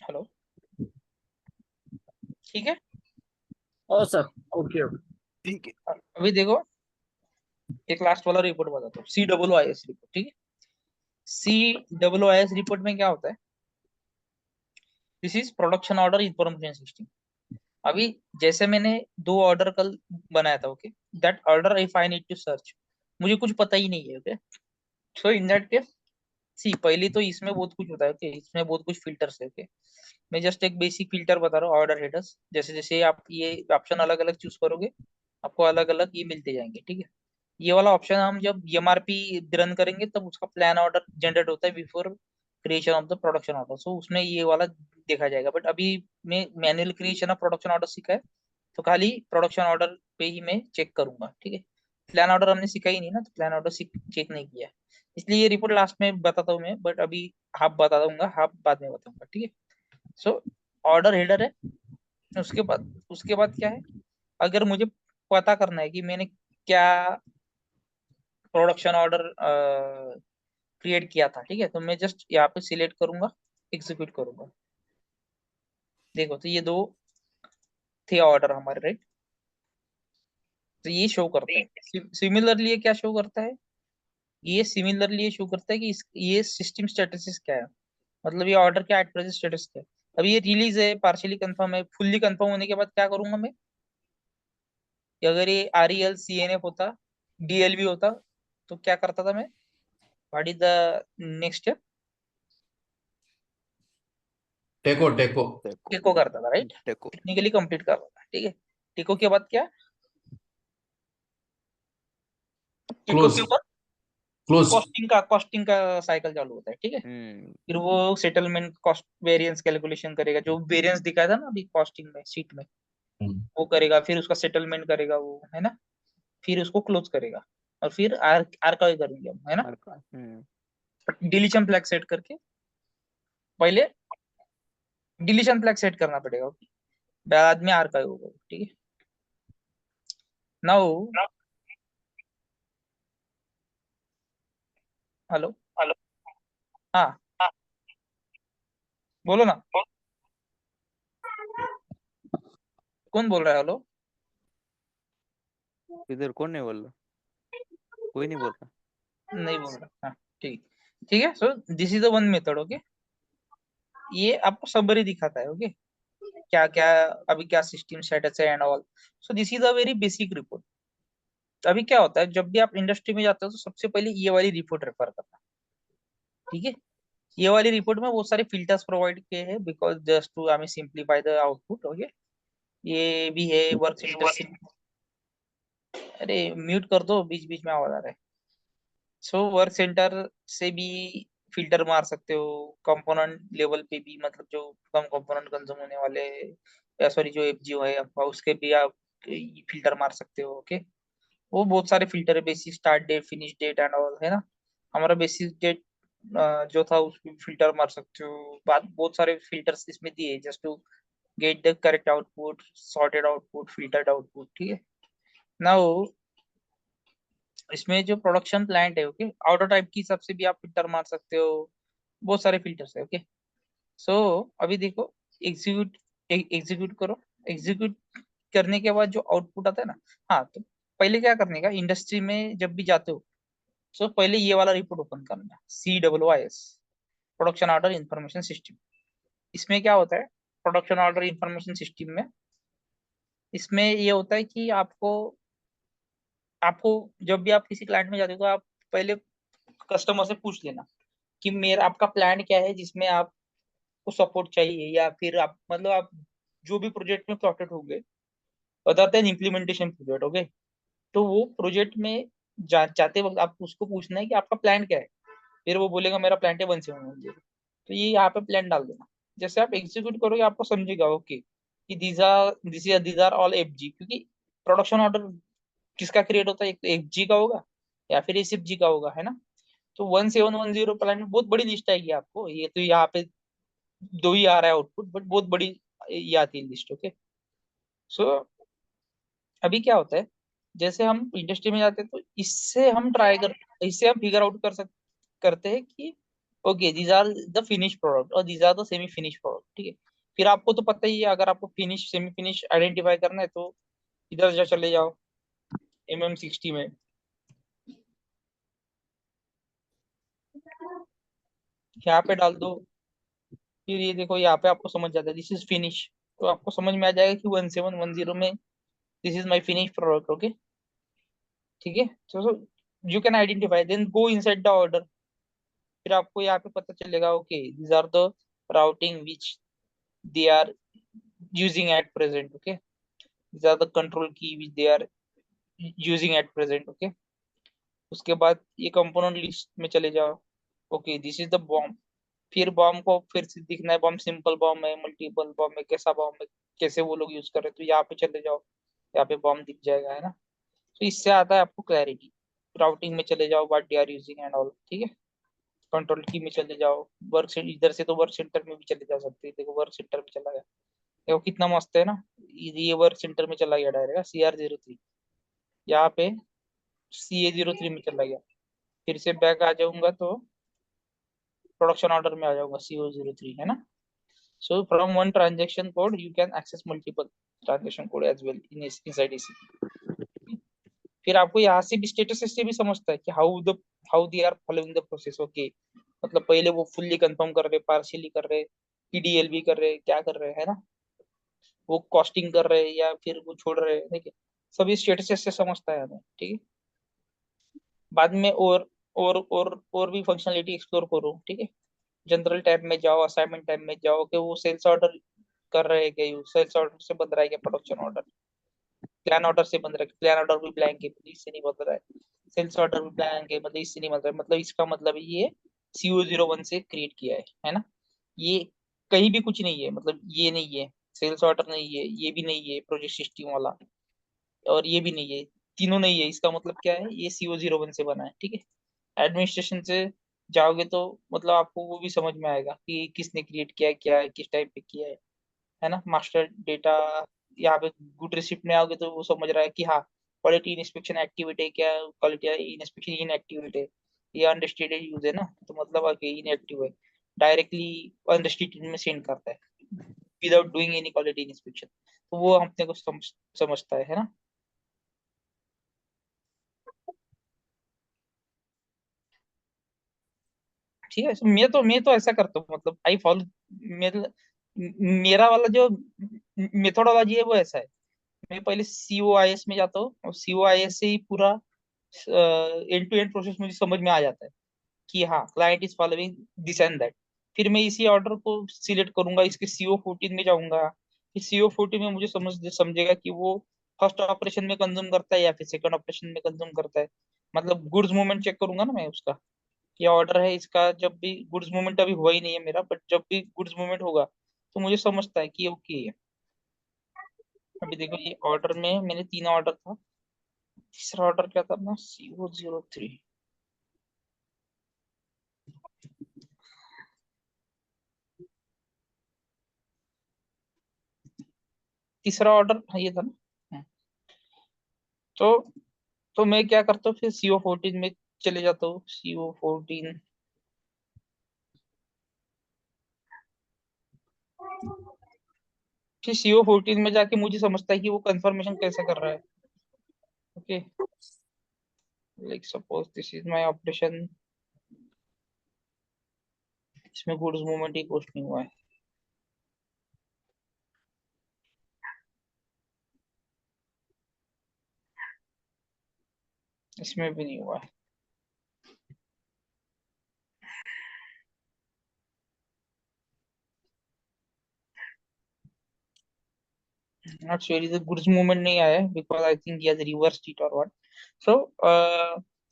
हेलो, ठीक है। ओ सर, ओके ओके। ठीक है। अभी देखो, एक लास्ट वाला रिपोर्ट बताता हूँ, COOIS रिपोर्ट, ठीक है। COOIS रिपोर्ट में क्या होता है? This is production order information system. अभी जैसे मैंने 2 ऑर्डर कल बनाया था, okay, that order if I need to search, मुझे कुछ पता ही नहीं है, okay. So in that case, see पहले तो इसमें बहुत कुछ होता है, ओके, इसमें बहुत कुछ फिल्टर्स है, ओके। मैं जस्ट एक बेसिक फिल्टर बता रहा हूँ, ऑर्डर हेडर्स। जैसे जैसे आप ये ऑप्शन अलग अलग चूज करोगे, आपको अलग अलग ये मिलते जाएंगे, ठीक है। ये वाला ऑप्शन हम जब MRP रन करेंगे तब उसका प्लान ऑर्डर जनरेट होता है before creation of the production order, so उसमें ये वाला देखा जाएगा। बट अभी मैं manual creation of production order सीखा है, तो खाली प्रोडक्शन ऑर्डर पे ही मैं चेक करूंगा, ठीक है। प्लान ऑर्डर हमने सीखा ही नहीं ना, तो प्लान ऑर्डर चेक नहीं किया, इसलिए ये रिपोर्ट लास्ट में बताता हूँ मैं, बट अभी हाफ बता दूंगा, हाफ बाद में बताऊंगा, ठीक है। सो ऑर्डर हेडर है, उसके बाद क्या है? अगर मुझे पता करना है कि मैंने क्या प्रोडक्शन ऑर्डर क्रिएट किया था, ठीक है, तो मैं जस्ट यहाँ पे सिलेक्ट करूंगा, एग्जीक्यूट करूंगा। देखो, तो ये 2 थे ऑर्डर हमारे, राइट। तो ये शो करता है सिमिलरली, ये क्या शो करता है? ये सिमिलरली ये शो करता है कि ये सिस्टम स्टेटस क्या है, मतलब ये ऑर्डर क्या एट प्रेजेंट स्टेटस क्या है। अभी ये रिलीज है, पार्शियली कंफर्म है, फुल्ली कंफर्म होने के बाद क्या करूंगा मैं? कि अगर ये REL CNF होता, DLB होता, तो क्या करता था मैं? What is the next step? टेको टेको। देखो। टिको करता था, राइट। देखो। टेक्निकली कंप्लीट कर रहा था, ठीक है। टिको के बाद क्या? टिको क्लोज के ऊपर क्लोज। कॉस्टिंग का साइकिल चालू होता है, ठीक है। हम्म। फिर वो सेटलमेंट कॉस्ट वेरिएंस कैलकुलेशन करेगा, जो वेरिएंस दिखाया था ना अभी कॉस्टिंग में शीट में, वो करेगा, फिर उसका सेटलमेंट करेगा वो, है ना। फिर उसको क्लोज करेगा, और फिर आर्काइव करेंगे हम, है ना। हम्म। डिलीशन फ्लैग सेट करके, पहले डिलीशन फ्लैग सेट करना पड़ेगा, okay? बाद में आर्काइव होगा, ठीक है। Now, hello, hello. हाँ, बोलो ना, कौन बोल रहा है? हेलो, इधर कौन नहीं बोल रहा? कोई नहीं बोल रहा। नहीं बोल रहा, हाँ, ठीक, ठीक है। So this is the one method, okay. ये आपको सबरी दिखाता है, ओके, क्या क्या अभी क्या सिस्टम स्टेटस है and all. So this is a very basic report. अभी क्या होता है, जब भी आप इंडस्ट्री में जाते हो तो सबसे पहले ये वाली रिपोर्ट रेफर करना, ठीक है। ये वाली रिपोर्ट में बहुत सारे फिल्टर्स प्रोवाइड किए हैं, बिकॉज जस्ट टू हमें सिंप्लीफाई द आउटपुट, ओके। ये भी है वर्क सेंटर। अरे म्यूट कर दो, बीच बीच में आवाज आ रहा है। सो वर्क सेंटर से भी फिल्टर मार सकते हो, कंपोनेंट लेवल पे भी, मतलब जो कम कंपोनेंट कंज्यूम होने वाले, या सॉरी जो FGO है आपका, उसके भी आप फिल्टर मार सकते हो। ओके, वो बहुत सारे फिल्टर है, basic start date, finish date and all, है ना। हमारा बेसिक डेट जो था उसमें फिल्टर मार सकते हो। बात बहुत सारे फिल्टर्स इसमें दिए just to get the correct output, sorted output, filtered output, ठीक है। नाउ इसमें जो प्रोडक्शन प्लांट है, ओके, ऑटो टाइप की हिसाब से भी आप फिल्टर मार सकते हो, बहुत सारे फिल्टर्स है। ओके, सो अभी देखो, एग्जीक्यूट एग्जीक्यूट करो। एग्जीक्यूट करने के बाद जो आउटपुट आता है ना, हाँ, तो पहले क्या करने का, इंडस्ट्री में जब भी जाते हो, सो पहले ये वाला रिपोर्ट ओपन करना, COOIS, production order information system. इसमें क्या होता है, प्रोडक्शन ऑर्डर इंफॉर्मेशन सिस्टम में इसमें ये होता है कि आपको आपको जब भी आप किसी क्लाइंट में जाते हो तो आप पहले कस्टमर से पूछ लेना कि मेरा आपका प्लान क्या है, जिसमें आपको सपोर्ट चाहिए, या फिर आप मतलब आप जो भी प्रोजेक्ट में प्लॉटेड होंगे other than implementation project. Okay, तो वो प्रोजेक्ट में जाते वक्त आपको उसको पूछना है कि आपका प्लान क्या है। फिर वो बोलेगा मेरा प्लान है 1 7 1 0, तो ये यहाँ पे प्लान डाल देना। जैसे आप एग्जीक्यूट करोगे आपको समझेगा, ओके, कि दीज आर ऑल FG, क्योंकि प्रोडक्शन ऑर्डर किसका क्रिएट होता है, एक तो FG का होगा या फिर SFG का होगा, है ना। तो 1 7 1 0 प्लान में बहुत बड़ी लिस्ट आएगी आपको, ये तो यहाँ पे दो ही आ रहा है आउटपुट, बट बहुत बड़ी ये आती है लिस्ट। ओके, सो अभी क्या होता है, जैसे हम इंडस्ट्री में जाते हैं तो इससे हम फिगर आउट करते हैं कि okay, these are the finish product और these are the semi finish product, ठीक है। फिर आपको तो पता ही है, अगर आपको फिनिश सेमी फिनिश आइडेंटिफाई करना है तो इधर जा चले जाओ MM60 में, यहाँ पे डाल दो। फिर ये देखो, यहाँ पे आपको समझ जाता है दिस इज फिनिश, तो आपको समझ में आ जाएगा कि 1 7 1 0 में this is my finish product. Okay, ठीक है, so you can identify, then go inside the order. फिर आपको यहाँ पे पता चलेगा, okay, these are the routing which they are using at present. Okay, these are the control key which they are using at present. Okay, उसके बाद ये कंपोनेंट लिस्ट में चले जाओ। Okay, this is the BOM. फिर बॉम्ब को फिर से दिखना है, बॉम्ब सिंपल बॉम्ब है, मल्टीपल बॉम्ब है, कैसा बॉम्ब है, कैसे वो लोग यूज कर रहे हैं, तो यहाँ पे चले जाओ, यहाँ पे बॉम्ब दिख जाएगा, है ना। तो इससे आता है आपको क्लैरिटी। राउटिंग में चले जाओ, what they are using and all, ठीक है। कंट्रोल की में चले जाओ, वर्क से इधर से तो वर्क सेंटर में भी चले जा सकते हैं। देखो वर्क सेंटर में चला गया, देखो कितना मस्त है ना, ये वर्क सेंटर में चला गया डायरेक्ट, CR03, यहाँ पे CA03 में चला गया। फिर से बैक आ जाऊंगा तो प्रोडक्शन ऑर्डर में आ जाऊंगा, CO03, है ना। So from one transaction code you can access multiple transaction code as well in inside EC। फिर आपको यहाँ से भी स्टेटस से भी समझता है कि how they are following the process. Okay, मतलब पहले वो फुल्ली कंफर्म कर रहे, पार्शियली कर रहे, PDL भी कर रहे, क्या कर रहे हैं, है ना, वो कॉस्टिंग कर रहे हैं या फिर वो छोड़ रहे हैं, ठीक है। सभी स्टेटस से समझता है हमें, ठीक है। बाद में और भी फंक्शनलिटी एक्सप्लोर करो, ठीक है। जनरल टैब में जाओ, असाइनमेंट टैब में जाओ, कि वो सेल्स ऑर्डर कर रहे हैं क्या, सेल्स ऑर्डर से बन रहा है क्या प्रोडक्शन ऑर्डर, प्लान ऑर्डर से बन रहा है, प्लान ऑर्डर भी ब्लैंक है मतलब इससे नहीं बन रहा है, सेल्स ऑर्डर भी ब्लैंक है मतलब इससे नहीं बन रहा है, मतलब इसका मतलब ये CO01 से क्रिएट किया है ना। ये कहीं भी कुछ नहीं है, मतलब ये नहीं है, सेल्स ऑर्डर नहीं है, ये भी नहीं है प्रोजेक्ट सिस्टम वाला, और ये भी नहीं है, तीनों नहीं है, इसका मतलब क्या है, ये CO01 से बना है, ठीक है। एडमिनिस्ट्रेशन से जाओगे तो मतलब आपको वो भी समझ में आएगा कि किसने क्रिएट किया है, क्या है, किस टाइप पे किया है ना। मास्टर डेटा, यहाँ पे गुड रिसिप्ट में आओगे तो वो समझ रहा है कि हाँ, क्वालिटी इंस्पेक्शन एक्टिविटी क्या, क्वालिटी इंस्पेक्शन इनएक्टिवेट है, ये अनरिस्ट्रिक्टेड यूज है ना, तो मतलब इनएक्टिव है, डायरेक्टली अनरिस्ट्रिक्टेड में सेंड करता है without doing any quality inspection, तो वो अपने को समझता है ना। ठीक है, so मैं तो ऐसा करता हूँ, मतलब आई फॉलो, मेरा मेरा वाला जो मेथोडोलॉजी है वो ऐसा है। मैं पहले COIS में जाता हूँ और COIS से ही पूरा एंड टू एंड प्रोसेस मुझे समझ में आ जाता है कि हाँ, client is following this and that. फिर मैं इसी ऑर्डर को सिलेक्ट करूंगा, इसके CO14 में जाऊंगा, फिर CO14 में मुझे समझेगा कि वो फर्स्ट ऑपरेशन में कंज्यूम करता है या फिर सेकंड ऑपरेशन में कंज्यूम करता है। मतलब गुड्स मूवमेंट चेक करूंगा ना मैं उसका, ये ऑर्डर है इसका, जब भी गुड्स मूवमेंट अभी हुआ ही नहीं है मेरा, बट जब भी गुड्स मूवमेंट होगा तो मुझे समझता है कि ओके, अभी देखो ये ऑर्डर में मैंने 3 ऑर्डर था, तीसरा ऑर्डर क्या था अपना CO03। तीसरा ऑर्डर ये था ना। तो मैं क्या करता हूँ फिर CO14 में चले जाता हूँ। CO14 फिर CO14 में जाके मुझे समझता है कि वो कंफर्मेशन कैसे कर रहा है। Okay, like suppose this is my operation, इसमें गुड्स मूवमेंट ही कुछ नहीं हुआ है। इसमें भी नहीं हुआ है। नॉट श्योर इधर गुड्स मूवमेंट नहीं आया है because I think he has reverse it और व्हाट। सो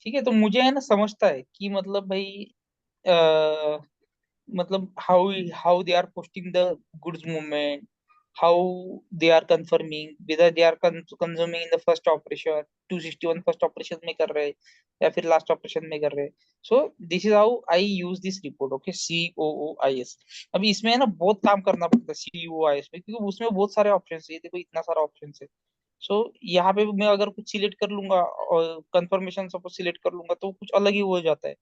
ठीक है, तो मुझे है ना समझता है कि मतलब भाई मतलब how they are posting the goods movement, how they are confirming whether they are consuming in the first operation 261 first operation में कर रहे हैं या फिर लास्ट ऑपरेशन में कर रहे हैं। So this is how I use this report. Okay, COOIS। अभी इसमें है ना बहुत काम करना पड़ता है COOIS में, क्योंकि उसमें बहुत सारे ऑप्शन है। देखो इतना सारा ऑप्शन है। सो यहाँ पे मैं अगर कुछ सिलेक्ट कर लूंगा और कंफर्मेशन सपोज सिलेक्ट कर लूंगा तो कुछ अलग ही हो जाता है।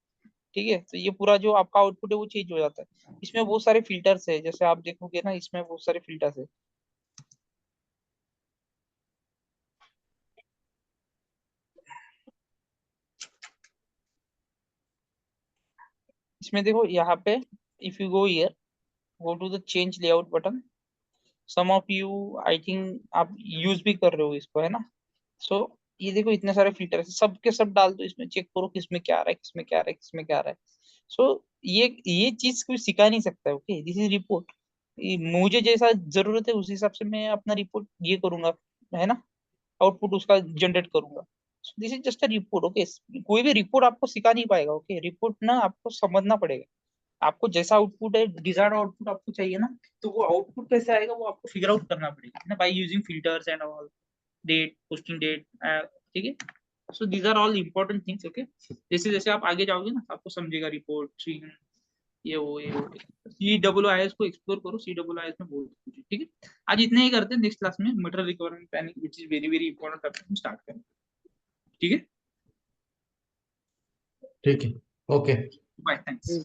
ठीक है, तो ये पूरा जो आपका आउटपुट है वो चेंज हो जाता है। इसमें बहुत सारे फिल्टर्स है, जैसे आप देखोगे ना इसमें बहुत सारे फिल्टर्स है। इसमें देखो यहाँ पे if you go here, go to the change layout button. Some of you I think आप यूज भी कर रहे हो इसको, है ना। सो ये देखो इतने सारे फिल्टर है, सब के सब डाल दो इसमें, चेक करो किसमें क्या आ रहा है, किसमें क्या आ रहा है, किसमें क्या आ रहा है। सो ये चीज कोई सिखा नहीं सकता। Okay, this is report. मुझे जैसा जरूरत है उस हिसाब से मैं अपना रिपोर्ट ये करूंगा, है ना, आउटपुट उसका जनरेट करूंगा। This is just a report. Okay, कोई भी रिपोर्ट आपको सिखा नहीं पाएगा। ओके, रिपोर्ट ना आपको समझना पड़ेगा। आपको जैसा आउटपुट है, डिजायर्ड आउटपुट आपको चाहिए ना, तो वो आउटपुट कैसे आएगा वो आपको फिगर आउट करना पड़ेगा ना, by using filters and all, date, posting date. ठीक है, so these are all important things. Okay, जैसे जैसे आप आगे जाओगे ना आपको समझेगा रिपोर्ट सीन, ये वो COOIS को एक्सप्लोर करो। COOIS में बहुत कुछ है। ठीक है, आज इतने ही करते हैं। नेक्स्ट क्लास में material requirement planning which is very very important topic हम स्टार्ट करेंगे। ठीक है, ठीक है, ओके। Bye, thanks.